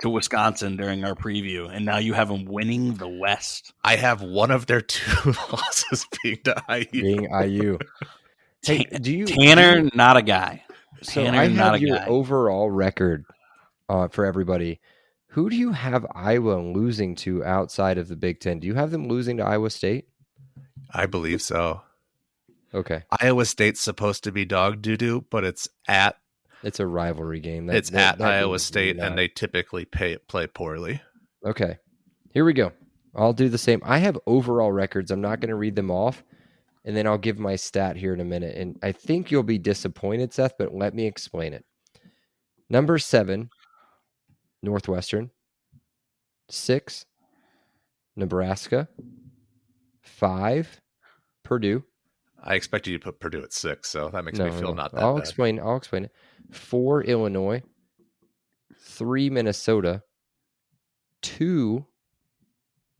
to Wisconsin during our preview, and now you have them winning the West. I have one of their 2 losses being to IU. Hey, Tanner, not a guy. So Tanner, I have not a your guy. overall record for everybody. Who do you have Iowa losing to outside of the Big Ten? Do you have them losing to Iowa State? I believe so. Okay. Iowa State's supposed to be dog doo-doo, but it's at rivalry game. It's at Iowa State, and they typically play poorly. Okay. Here we go. I'll do the same. I have overall records. I'm not going to read them off, and then I'll give my stat here in a minute. And I think you'll be disappointed, Seth, but let me explain it. Number 7, Northwestern. 6, Nebraska. 5, Purdue. I expected you to put Purdue at 6, so that makes me feel not that I'll bad. explain it. 4, Illinois. 3, Minnesota. 2,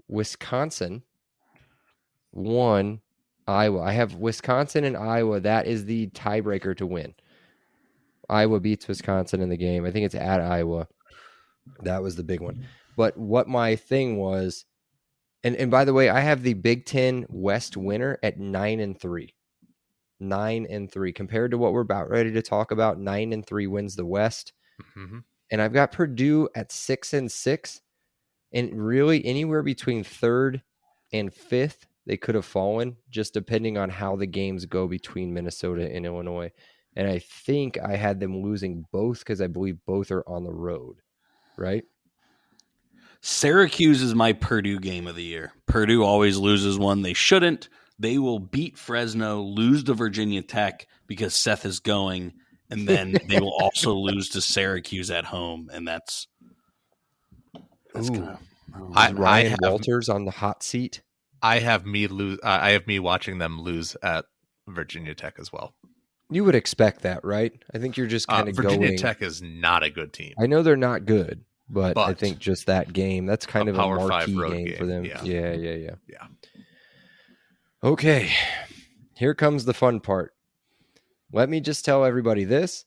Wisconsin. 1, Iowa. I have Wisconsin and Iowa. That is the tiebreaker to win. Iowa beats Wisconsin in the game. I think it's at Iowa. That was the big one. But what my thing was, and by the way, I have the Big Ten West winner at 9-3. 9-3 compared to what we're about ready to talk about. 9-3 wins the West. Mm-hmm. And I've got Purdue at 6-6, and really anywhere between 3rd and 5th, they could have fallen just depending on how the games go between Minnesota and Illinois. And I think I had them losing both because I believe both are on the road, right? Syracuse is my Purdue game of the year. Purdue always loses one they shouldn't. They will beat Fresno, lose to Virginia Tech because Seth is going, and then they will also lose to Syracuse at home, and that's gonna. Ryan Walters on the hot seat. I have me watching them lose at Virginia Tech as well. You would expect that, right? I think you're just kind of going. Virginia Tech is not a good team. I know they're not good, but I think just that game, that's kind of a Power 5 marquee road game for them. Yeah. Yeah. Okay, here comes the fun part. Let me just tell everybody this.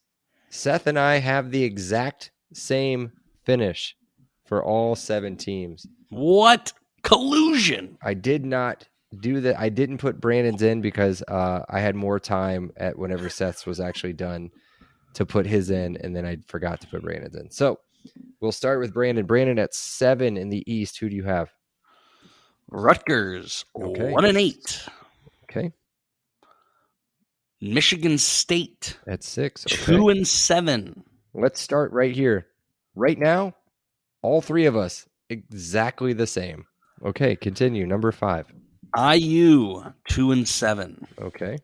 Seth and I have the exact same finish for all 7 teams. What collusion? I did not do that. I didn't put Brandon's in because I had more time at whenever Seth's was actually done to put his in, and then I forgot to put Brandon's in. So we'll start with Brandon. Brandon at 7 in the East. Who do you have? Rutgers, Okay. 1-8. Okay. Michigan State, At 6. Okay. 2-7. Let's start right here. Right now, all 3 of us exactly the same. Okay, continue. Number 5. IU, 2-7. Okay.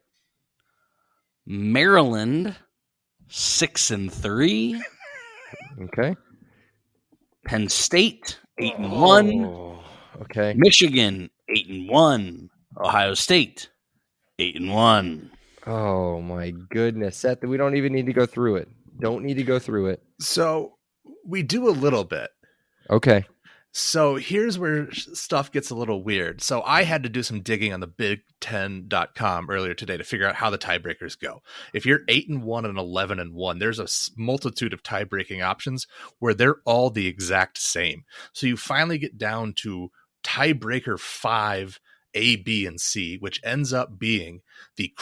Maryland, 6-3. Okay. Penn State, 8-1. Oh, okay. Michigan, 8-1. Ohio State, 8-1. Oh my goodness. Seth, we don't even need to go through it. Don't need to go through it. So we do a little bit. Okay. So here's where stuff gets a little weird. So I had to do some digging on the Big10.com earlier today to figure out how the tiebreakers go. If you're 8-1 and 11-1, there's a multitude of tie-breaking options where they're all the exact same. So you finally get down to tiebreaker 5, A, B, and C, which ends up being the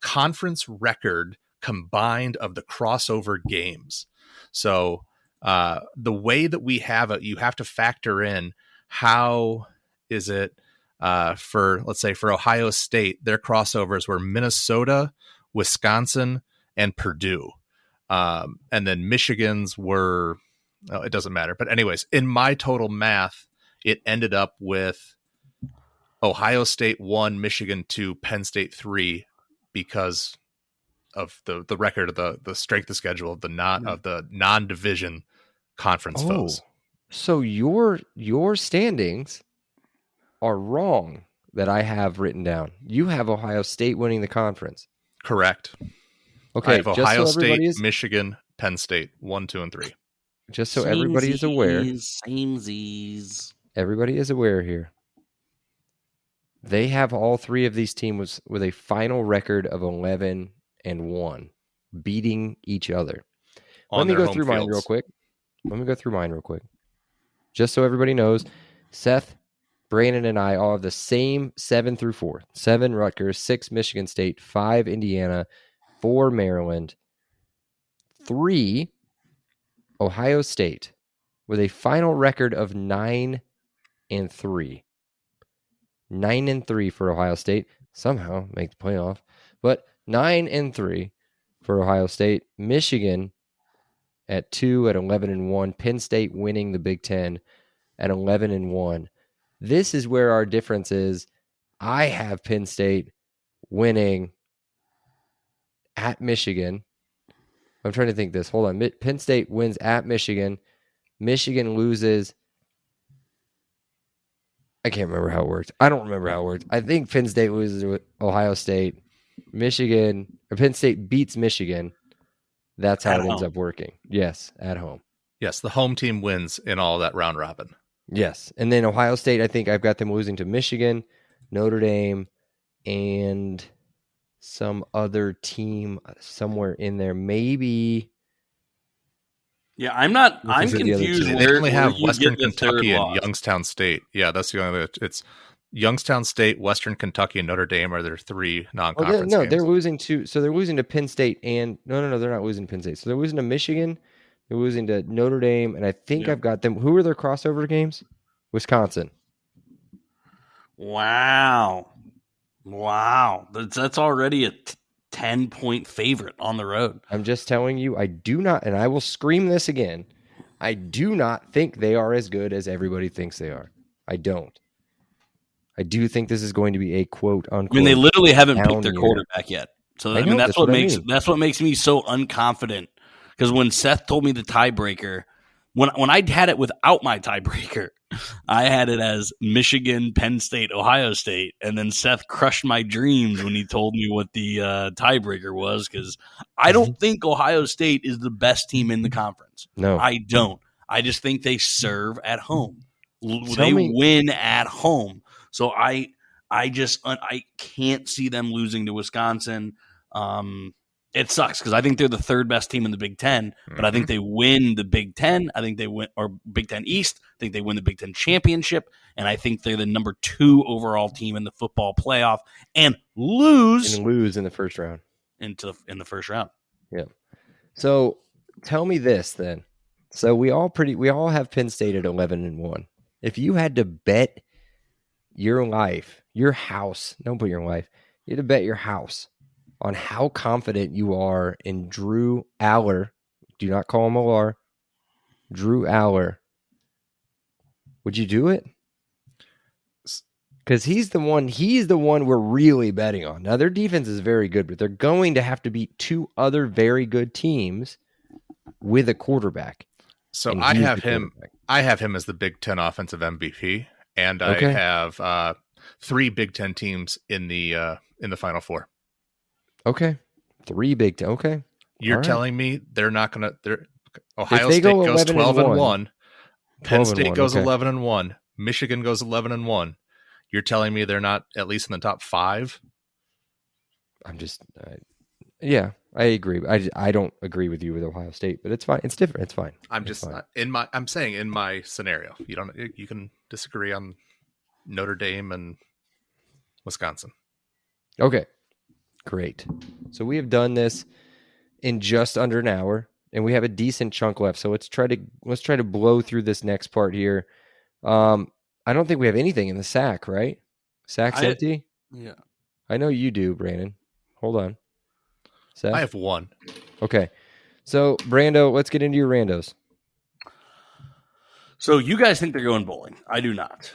conference record combined of the crossover games. So the way that we have it, you have to factor in how is it for, let's say, for Ohio State, their crossovers were Minnesota, Wisconsin, and Purdue. And then Michigan's were, it doesn't matter. But anyways, in my total math, it ended up with Ohio State 1, Michigan 2, Penn State 3, because of the record of the strength of schedule of the non-division conference foes. So your standings are wrong that I have written down. You have Ohio State winning the conference. Correct. Okay, I have Ohio State, is, Michigan, Penn State 1, 2, and 3. just so everybody is aware. Samesies. Everybody is aware here. They have all 3 of these teams with a final record of 11-1, beating each other. Let me go through mine real quick. Just so everybody knows, Seth, Brandon, and I all have the same 7 through 4. 7 Rutgers, 6 Michigan State, 5 Indiana, 4 Maryland, 3 Ohio State, with a final record of 9-3. 9-3 for Ohio State. Somehow make the playoff. But 9-3 for Ohio State. Michigan at 2 at 11-1. Penn State winning the Big Ten at 11-1. This is where our difference is. I have Penn State winning at Michigan. I'm trying to think this. Hold on. Penn State wins at Michigan. Michigan loses. I can't remember how it worked. I don't remember how it worked. I think Penn State loses with Ohio State. Penn State beats Michigan. That's how it ends up working. Yes, at home. Yes, the home team wins in all that round robin. Yes. And then Ohio State, I think I've got them losing to Michigan, Notre Dame, and some other team somewhere in there. Maybe. Yeah, I'm confused. They only have Western Kentucky and Youngstown State. Yeah, that's the only. It's Youngstown State, Western Kentucky, and Notre Dame are their 3 non-conference games. They're losing to. So they're losing to Penn State and no, they're not losing to Penn State. So they're losing to Michigan. They're losing to Notre Dame, and I think I've got them. Who are their crossover games? Wisconsin. Wow. That's already a 10-point favorite on the road. I'm just telling you, I do not, and I will scream this again, I do not think they are as good as everybody thinks they are. I don't. I do think this is going to be a quote unquote. I mean, they literally haven't picked their year. quarterback yet. So I mean, that's what makes me so unconfident. Because when Seth told me the tiebreaker, when I had it without my tiebreaker, I had it as Michigan, Penn State, Ohio State, and then Seth crushed my dreams when he told me what the tiebreaker was, because I don't think Ohio State is the best team in the conference. No. I don't. I just think they serve at home. Tell me- Win at home. So I can't see them losing to Wisconsin. It sucks because I think they're the third best team in the Big Ten, but I think they win the Big Ten. I think they win, or Big Ten East. I think they win the Big Ten championship, and I think they're the number 2 overall team in the football playoff and lose in the first round. in the first round. Yeah. So tell me this then. So we all have Penn State at 11-1. If you had to bet your life, your house, don't put your life, you had to bet your house on how confident you are in Drew Aller, do not call him Alar, Drew Aller, would you do it? Because he's the one we're really betting on. Now, their defense is very good, but they're going to have to beat 2 other very good teams with a quarterback. So And I he's have the him. quarterback. I have him as the Big Ten offensive MVP, and Okay. I have 3 Big Ten teams in the Final Four. Okay. 3 Big Ten. Okay. You're All right. telling me they're not going to? Ohio they State go goes 12-1. Penn 12-1, State goes okay. 11-1. Michigan goes 11-1. You're telling me they're not at least in the top 5? Yeah, I agree. I don't agree with you with Ohio State, but it's fine. It's different. It's fine. I'm It's just fine. I'm saying in my scenario. You can disagree on Notre Dame and Wisconsin. Okay. Great. So we have done this in just under an hour, and we have a decent chunk left. So let's try to blow through this next part here. I don't think we have anything in the sack, right? Sack's empty? Yeah. I know you do, Brandon. Hold on. Sack? I have 1. Okay. So, Brando, let's get into your randos. So you guys think they're going bowling. I do not.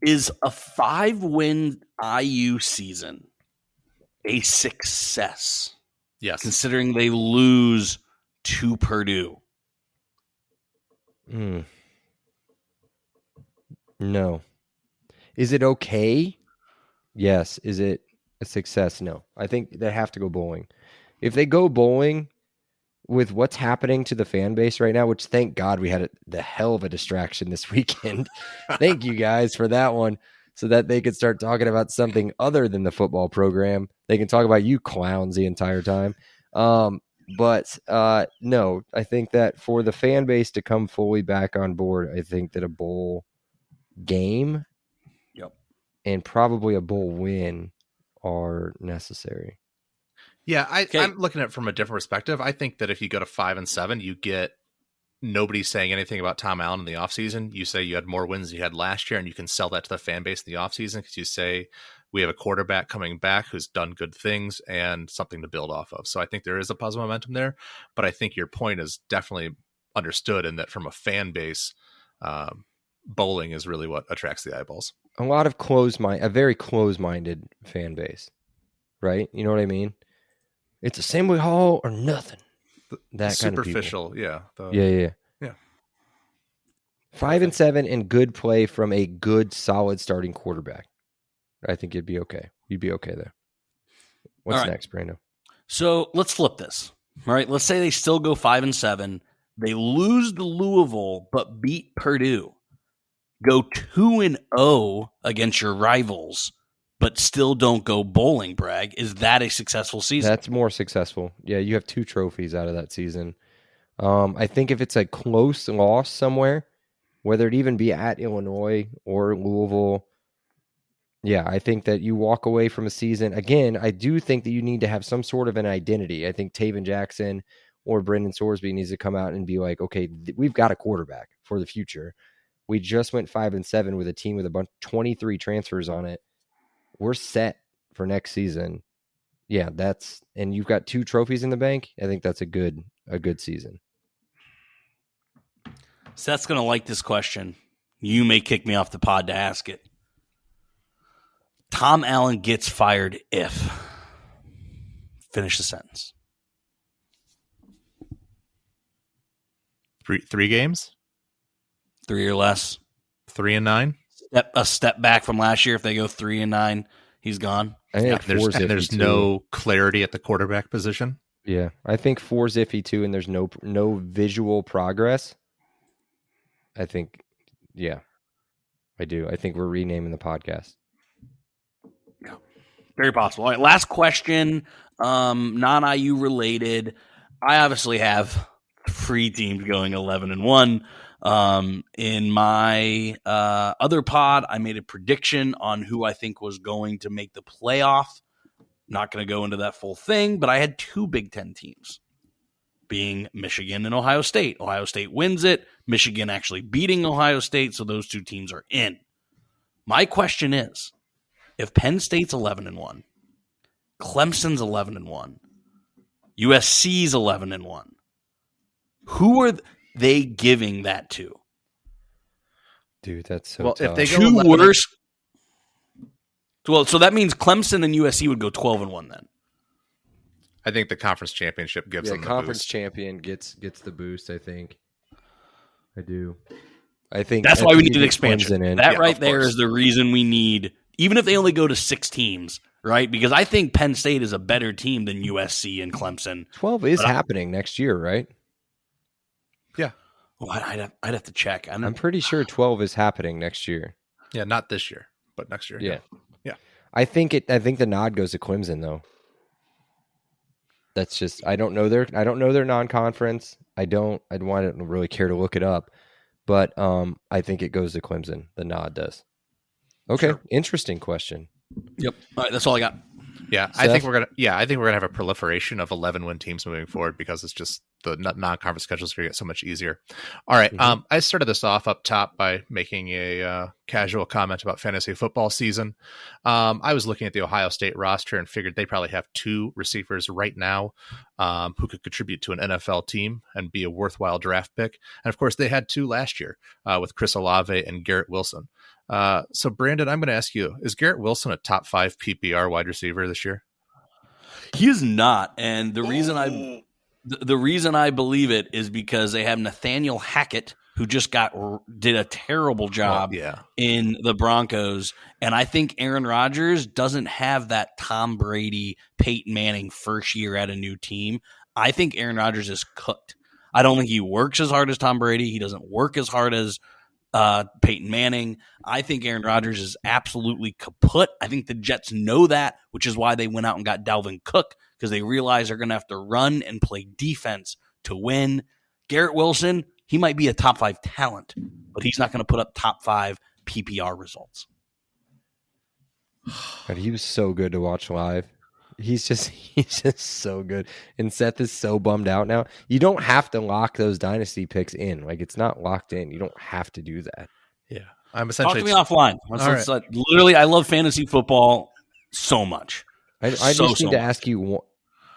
Is a 5-win IU season a success, Yes. considering they lose to Purdue? No. Is it okay? Yes. Is it a success? No. I think they have to go bowling. If they go bowling with what's happening to the fan base right now, which thank God we had the hell of a distraction this weekend. Thank you guys for that one, so that they could start talking about something other than the football program. They can talk about you clowns the entire time. But no, I think that for the fan base to come fully back on board, I think that a bowl game and probably a bowl win are necessary. Yeah, Okay. I'm looking at it from a different perspective. I think that if you go to 5-7, you get nobody saying anything about Tom Allen in the offseason. You say you had more wins than you had last year, and you can sell that to the fan base in the offseason because you say we have a quarterback coming back who's done good things and something to build off of. So I think there is a positive momentum there, but I think your point is definitely understood in that from a fan base, bowling is really what attracts the eyeballs. A lot of a very close-minded fan base, right? You know what I mean? It's Assembly Hall or nothing. That kind of people. Superficial, yeah. Yeah. 5-7 and good play from a good, solid starting quarterback. I think you'd be okay. You'd be okay there. What's All right. next, Brando? So let's flip this. All right. Let's say they still go 5-7. They lose to Louisville, but beat Purdue. Go 2-0 against your rivals, but still don't go bowling, Bragg. Is that a successful season? That's more successful. Yeah, you have 2 trophies out of that season. I think if it's a close loss somewhere, whether it even be at Illinois or Louisville, yeah, I think that you walk away from a season. Again, I do think that you need to have some sort of an identity. I think Taven Jackson or Brendan Sorsby needs to come out and be like, okay, we've got a quarterback for the future. We just went 5-7 with a team with a bunch 23 transfers on it. We're set for next season. Yeah, and you've got 2 trophies in the bank. I think that's a good season. Seth's going to like this question. You may kick me off the pod to ask it. Tom Allen gets fired if. Finish the sentence. 3 games, 3 or less. 3-9. A step back from last year. If they go 3-9, he's gone. I think There's 4's iffy there's too. no clarity at the quarterback position. Yeah, I think 4's iffy too, and there's no visual progress. I think, yeah, I do. I think we're renaming the podcast. Very possible. All right, last question, non-IU related. I obviously have 3 teams going 11-1. In my other pod, I made a prediction on who I think was going to make the playoff. Not going to go into that full thing, but I had 2 Big Ten teams, being Michigan and Ohio State. Ohio State wins it. Michigan actually beating Ohio State, so those 2 teams are in. My question is, if Penn State's 11-1, Clemson's 11-1, USC's 11-1, who are they giving that to? Dude, that's so Well, tough. if they go 2 11 worst. Well, so that means Clemson and USC would go 12-1 then. I think the conference championship gives them the conference boost. champion gets the boost, I think. I do. I think That's why we need an expansion. That Yeah, right of there course. is the reason we need, even if they only go to 6 teams, right? Because I think Penn State is a better team than USC and Clemson. 12 is happening next year, right? Well, I'd have to check. I'm pretty sure 12 is happening next year. Yeah, not this year, but next year. Yeah. Yeah. I think the nod goes to Clemson though. That's just I don't know their non-conference. I don't really care to look it up. But I think it goes to Clemson. The nod does. Okay, Sure. Interesting question. Yep. All right, that's all I got. Yeah, I think we're gonna have a proliferation of 11-win teams moving forward because it's just the non-conference schedules are gonna get so much easier. All right, I started this off up top by making a casual comment about fantasy football season. I was looking at the Ohio State roster and figured they probably have 2 receivers right now who could contribute to an NFL team and be a worthwhile draft pick. And of course, they had 2 last year with Chris Olave and Garrett Wilson. So Brandon, I'm going to ask you, is Garrett Wilson a top 5 PPR wide receiver this year? He is not, and the reason I believe it is because they have Nathaniel Hackett, who just did a terrible job in the Broncos, and I think Aaron Rodgers doesn't have that Tom Brady, Peyton Manning first year at a new team. I think Aaron Rodgers is cooked. I don't think he works as hard as Tom Brady. He doesn't work as hard as Peyton Manning. I think Aaron Rodgers is absolutely kaput. I think the Jets know that, which is why they went out and got Dalvin Cook, because they realize they're going to have to run and play defense to win. Garrett Wilson, he might be a top 5 talent, but he's not going to put up top 5 PPR results. But he was so good to watch live. He's just so good. And Seth is so bummed out now. You don't have to lock those dynasty picks in. Like, it's not locked in. You don't have to do that. Yeah, I'm Talk essentially to me offline. Literally, I love fantasy football so much. I just need to ask you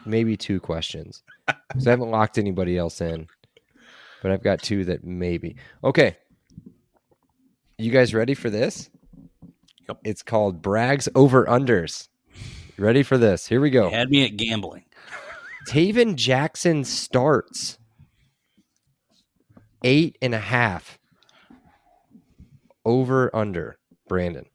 maybe 2 questions. Because I haven't locked anybody else in. But I've got 2 that maybe. Okay. You guys ready for this? Yep. It's called Bragg's Over-Unders. Ready for this? Here we go. You had me at gambling. Taven Jackson starts 8.5. Over under. Brandon.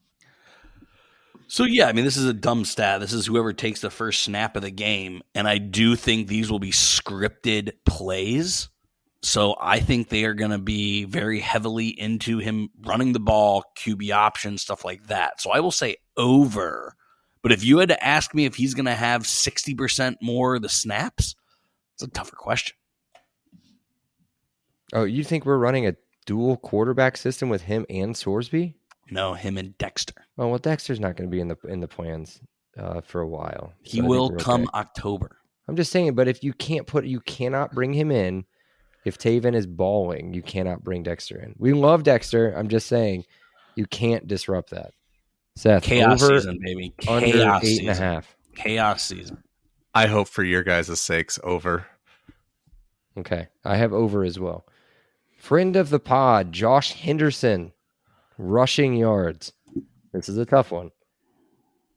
So, yeah, I mean, this is a dumb stat. This is whoever takes the first snap of the game. And I do think these will be scripted plays. So I think they are going to be very heavily into him running the ball, QB options, stuff like that. So I will say over. But if you had to ask me if he's going to have 60% more of the snaps, it's a tougher question. Oh, you think we're running a dual quarterback system with him and Sorsby? No, him and Dexter. Oh, well, Dexter's not going to be in the plans for a while. He will come October. I'm just saying, but if you cannot bring him in. If Taven is balling, you cannot bring Dexter in. We love Dexter. I'm just saying, you can't disrupt that. Seth, Chaos over, season, baby. under Chaos 8.5. Chaos season. I hope for your guys' sakes over. Okay, I have over as well. Friend of the pod, Josh Henderson, rushing yards. This is a tough one.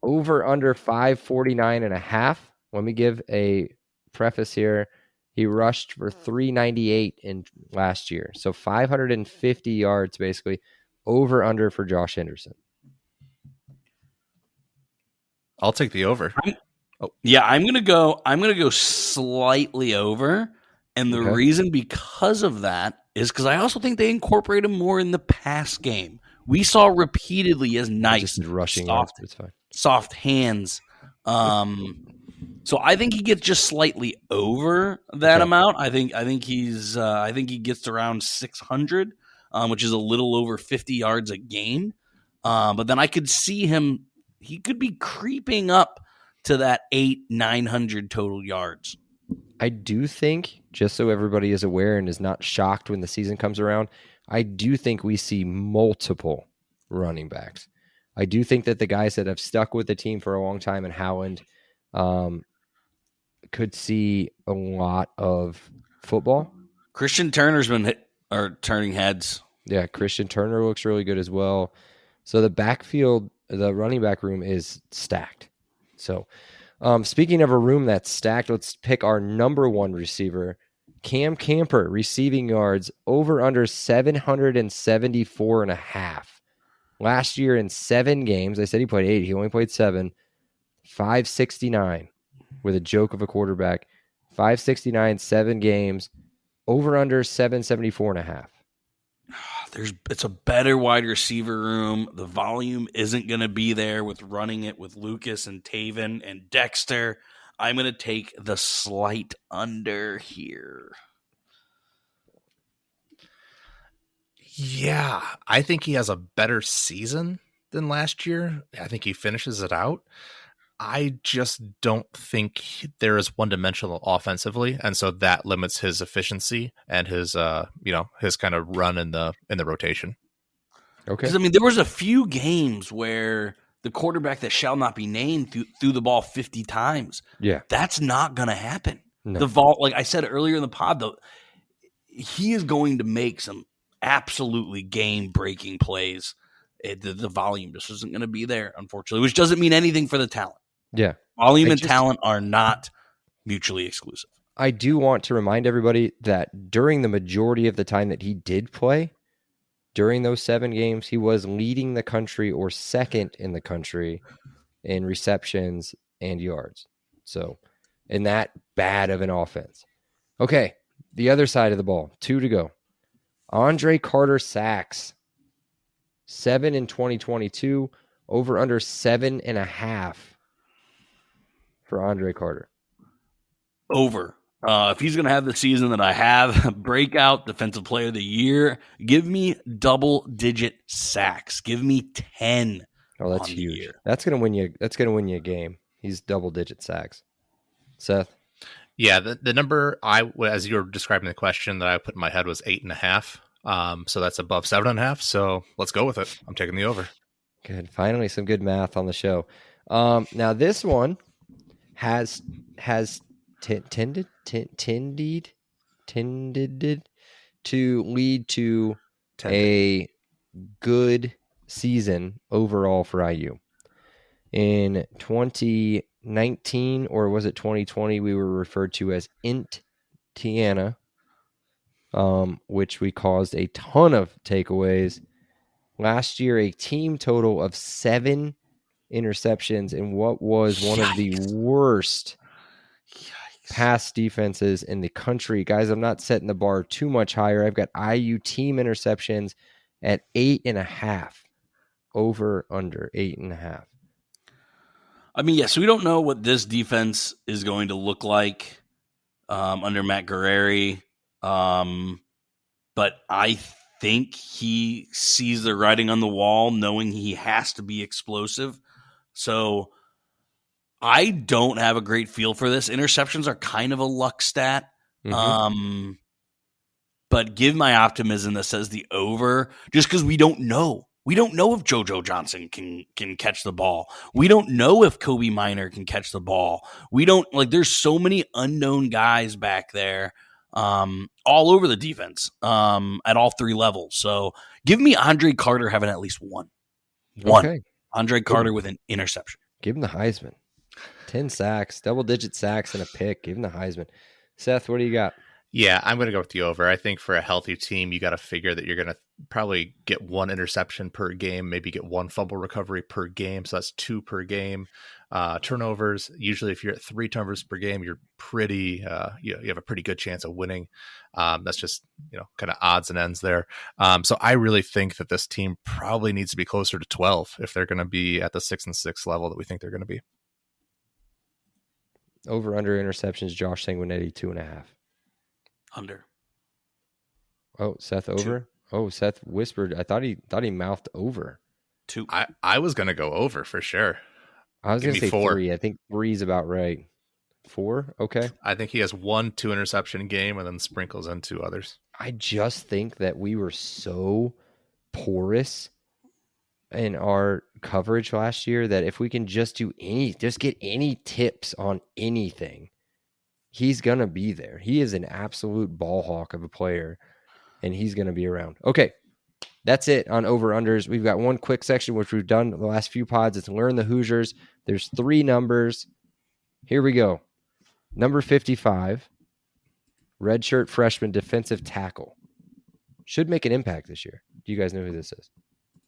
Over under 549.5. Let me give a preface here. He rushed for 398 in last year. So 550 yards basically. Over under for Josh Henderson. I'll take the over. Yeah, I'm gonna go slightly over. And the reason because of that is because I also think they incorporate him more in the pass game. We saw repeatedly as nice, Just rushing soft, yards, it's fine. soft hands. So I think he gets just slightly over that amount. I think he gets around 600, which is a little over 50 yards a game. But then I could see him. He could be creeping up to that 900 total yards. I do think, just so everybody is aware and is not shocked when the season comes around, I do think we see multiple running backs. I do think that the guys that have stuck with the team for a long time and Howland could see a lot of football. Christian Turner's been turning heads. Yeah, Christian Turner looks really good as well. So the backfield, the running back room is stacked. So speaking of a room that's stacked, let's pick our number one receiver, Cam Camper, receiving yards over under 774.5. Last year in 7 games, I said he played 8. He only played 7. 569 with a joke of a quarterback. 569, 7 games, over under 774.5. It's a better wide receiver room. The volume isn't going to be there with running it with Lucas and Taven and Dexter. I'm going to take the slight under here. Yeah, I think he has a better season than last year. I think he finishes it out. I just don't think there is one-dimensional offensively, and so that limits his efficiency and his his kind of run in the rotation. Okay. Because there was a few games where the quarterback that shall not be named threw the ball 50 times. Yeah, that's not going to happen. No. Like I said earlier in the pod, though, he is going to make some absolutely game-breaking plays. The volume just isn't going to be there, unfortunately, which doesn't mean anything for the talent. Yeah. Volume and talent are not mutually exclusive. I do want to remind everybody that during the majority of the time that he did play, during those 7 games, he was leading the country or second in the country in receptions and yards. So, in that bad of an offense. Okay, the other side of the ball, 2 to go. Andre Carter sacks. 7 in 2022, over under 7.5 for Andre Carter. Over. If he's going to have the season that I have, breakout defensive player of the year, give me double-digit sacks. Give me 10. Oh, that's huge. That's going to win you. That's going to win you a game. He's double-digit sacks. Seth? Yeah, the number as you were describing the question that I put in my head was 8.5. So that's above 7.5. So let's go with it. I'm taking the over. Good. Finally, some good math on the show. Now this one has tended to lead to a good season overall for IU. In 2019, or was it 2020, we were referred to as Int-Tiana, which we caused a ton of takeaways. Last year, a team total of 7 interceptions in what was one of the worst pass defenses in the country. Guys, I'm not setting the bar too much higher. I've got IU team interceptions at 8.5. Over, under 8.5. Yes, we don't know what this defense is going to look like under Matt Guerrieri. But I think he sees the writing on the wall, knowing he has to be explosive. So I don't have a great feel for this. Interceptions are kind of a luck stat. Mm-hmm. But give my optimism that says the over, just because we don't know. We don't know if JoJo Johnson can catch the ball. We don't know if Kobe Minor can catch the ball. We don't there's so many unknown guys back there all over the defense at all 3 levels. So give me Andre Carter having at least one. Okay. Andre Carter with an interception. Give him the Heisman. 10 sacks, double-digit sacks, and a pick. Give him the Heisman. Seth, what do you got? Yeah, I'm going to go with the over. I think for a healthy team, you got to figure that you're going to probably get one interception per game, maybe get one fumble recovery per game. So that's 2 per game. Turnovers, usually if you're at 3 turnovers per game, you're pretty, you have a pretty good chance of winning. That's just, kind of odds and ends there. So I really think that this team probably needs to be closer to 12 if they're going to be at the 6-6 level that we think they're going to be. Over under interceptions, Josh Sanguinetti 2.5. Under. Oh, Seth over. 2. Oh, Seth whispered. I thought he mouthed over. 2. I was going to go over for sure. I was going to say 4. 3. I think 3 is about right. 4? Okay. I think he has 1 2 interception game and then sprinkles in 2 others. I just think that we were so porous in our coverage last year that if we can just get any tips on anything, he's going to be there. He is an absolute ball hawk of a player, and he's going to be around. Okay, that's it on over-unders. We've got one quick section, which we've done the last few pods. It's Learn the Hoosiers. There's 3 numbers. Here we go. Number 55, redshirt freshman defensive tackle. Should make an impact this year. Do you guys know who this is?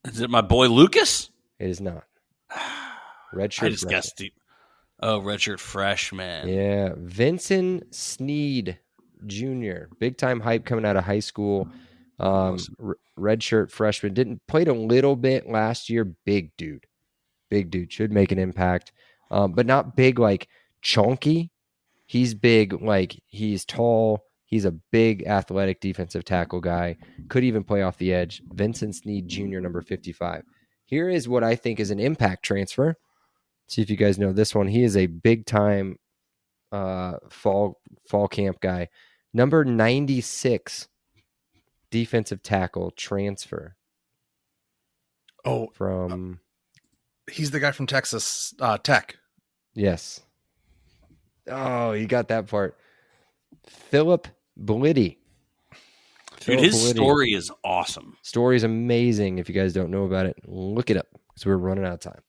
Is it my boy Lucas? It is not. Redshirt I just freshman. guessed. Redshirt freshman. Yeah, Vincent Sneed Jr. Big time hype coming out of high school. Redshirt freshman. Played a little bit last year. Big dude should make an impact, but not big like chunky. He's big, like he's tall. He's a big athletic defensive tackle guy. Could even play off the edge. Vincent Sneed Jr. number 55. Here is what I think is an impact transfer. See if you guys know this one. He is a big time fall camp guy. Number 96 defensive tackle transfer. Oh, from he's the guy from Texas Tech. Yes. Oh, you got that part. Philip Bliddy. Dude, his story is awesome. Story is amazing. If you guys don't know about it, look it up because we're running out of time.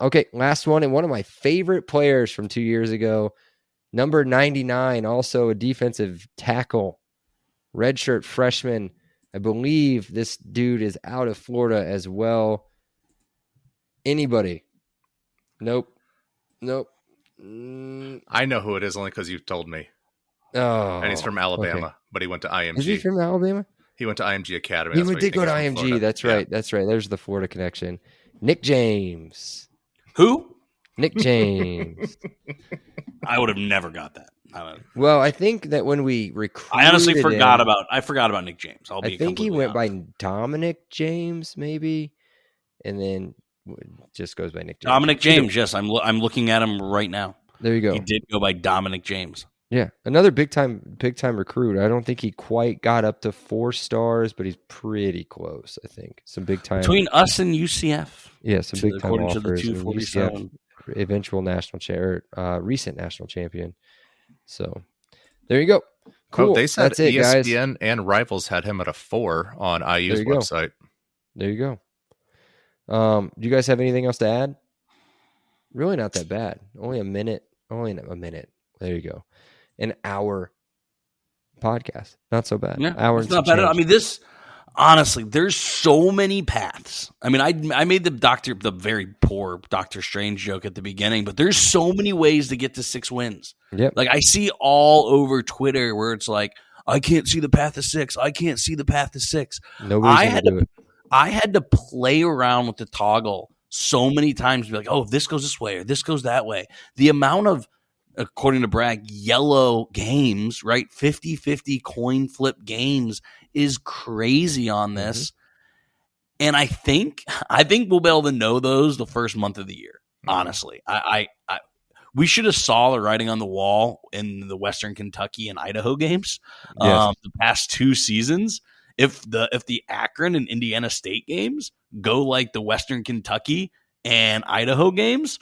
Okay, last one, and one of my favorite players from 2 years ago, number 99, also a defensive tackle, redshirt freshman. I believe this dude is out of Florida as well. Anybody? Nope. I know who it is only because you told me. Oh, and he's from Alabama, okay. But he went to IMG. Is he from Alabama? He went to IMG Academy. He did go to IMG. That's right. Yeah. That's right. There's the Florida connection. Nick James. Who? Nick James. I would have never got that. Well, I think that when we recruited I honestly forgot about Nick James. I think he went by Dominic James, maybe, and then just goes by Nick James. Dominic James, yes. I'm looking at him right now. There you go. He did go by Dominic James. Yeah, another big time recruit. I don't think he quite got up to 4 stars, but he's pretty close. I think some big time between us and UCF. Yeah, some big time offers. To the 247. Eventual recent national champion. So there you go. Cool. Oh, they said that's it, ESPN guys. And Rivals had him at a 4 on IU's website. There you go. Do you guys have anything else to add? Really not that bad. Only a minute. There you go. An hour podcast. Not so bad. Yeah, hour. It's not bad. I mean, honestly, there's so many paths. I mean, I made the very poor Doctor Strange joke at the beginning, but there's so many ways to get to 6 wins. Yep. Like I see all over Twitter where it's like, I can't see the path to 6. I can't see the path to 6. Nobody's gonna do it. I had to play around with the toggle so many times to be like, oh, this goes this way or this goes that way. The amount of, according to Bragg, yellow games, right? 50-50 coin flip games is crazy on this. Mm-hmm. And I think we'll be able to know those the first month of the year. Honestly, we should have saw the writing on the wall in the Western Kentucky and Idaho games, the past 2 seasons. If the Akron and Indiana State games go like the Western Kentucky and Idaho games,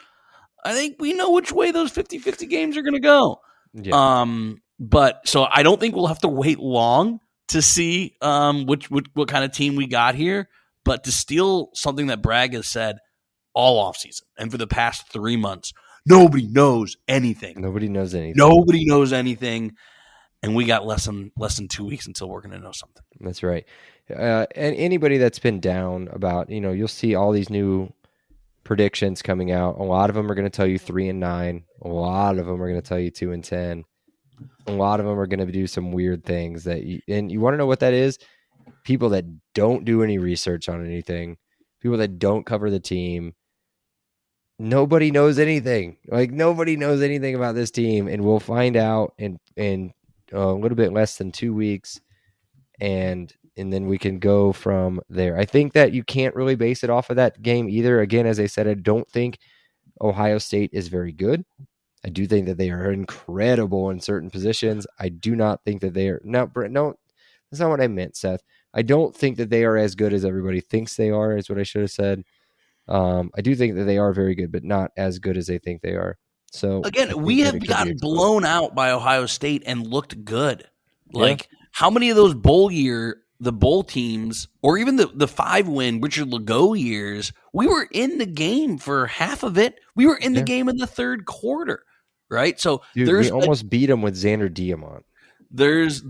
I think we know which way those 50-50 games are going to go. Yeah. But so I don't think we'll have to wait long to see what kind of team we got here. But to steal something that Bragg has said all offseason and for the past 3 months, nobody knows anything. Nobody knows anything. Nobody knows anything. and we got less than 2 weeks until we're going to know something. That's right. And anybody that's been down about, you'll see all these new predictions coming out. A lot of them are going to tell you 3-9. A lot of them are going to tell you 2-10. A lot of them are going to do some weird things and you want to know what that is? People that don't do any research on anything, people that don't cover the team. Nobody knows anything. Like, nobody knows anything about this team, and we'll find out in a little bit less than 2 weeks, and then we can go from there. I think that you can't really base it off of that game either. Again, as I said, I don't think Ohio State is very good. I do think that they are incredible in certain positions. I do not think that they are. No, that's not what I meant, Seth. I don't think that they are as good as everybody thinks they are, is what I should have said. I do think that they are very good, but not as good as they think they are. So again, we have gotten blown out by Ohio State and looked good. Like, how many of those the bowl teams, or even the 5-win Richard Legault years, we were in the game for half of it. We were in the game in the third quarter, right? So we almost beat them with Xander Diamont. There's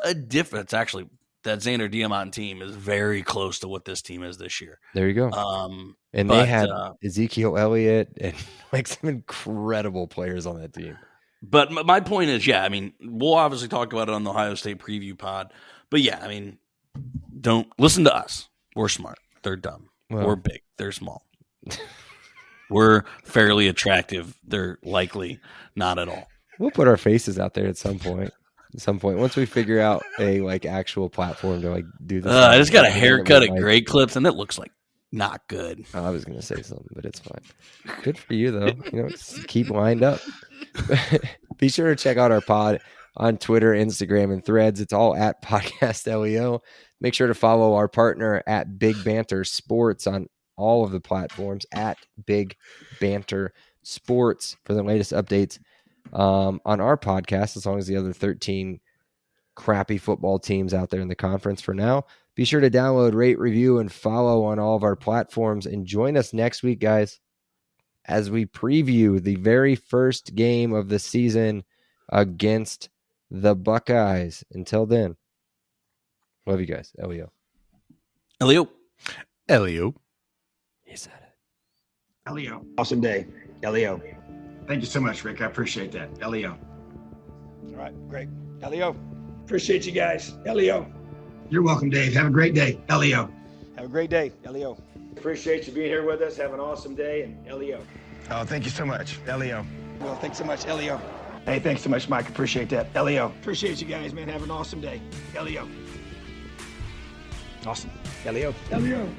a difference, actually. That Xander Diamont team is very close to what this team is this year. There you go. They had Ezekiel Elliott and like some incredible players on that team. But my point is, I mean, we'll obviously talk about it on the Ohio State preview pod. But I mean, don't listen to us. We're smart. They're dumb. We're big. They're small. We're fairly attractive. They're likely not at all. We'll put our faces out there at some point. Once we figure out a actual platform to do this. I just got a haircut at Great Clips, and it looks like not good. I was going to say something, but it's fine. Good for you, though. Just keep lined up. Be sure to check out our pod on Twitter, Instagram, and Threads. It's all at Podcast LEO. Make sure to follow our partner at Big Banter Sports on all of the platforms at Big Banter Sports for the latest updates on our podcast, as long as the other 13 crappy football teams out there in the conference for now. Be sure to download, rate, review, and follow on all of our platforms. And join us next week, guys, as we preview the very first game of the season against the Buckeyes. Until then, love you guys. Elio. He said it. Elio. Awesome day. Elio. Thank you so much, Rick. I appreciate that. Elio. All right, great. Elio. Appreciate you guys. Elio. You're welcome, Dave. Have a great day. Elio. Have a great day. Elio. Appreciate you being here with us. Have an awesome day. And Elio. Oh, thank you so much. Elio. Well, thanks so much, Elio. Hey, thanks so much, Mike. Appreciate that. Elio. Appreciate you guys, man. Have an awesome day. Elio. Awesome. Elio. Elio.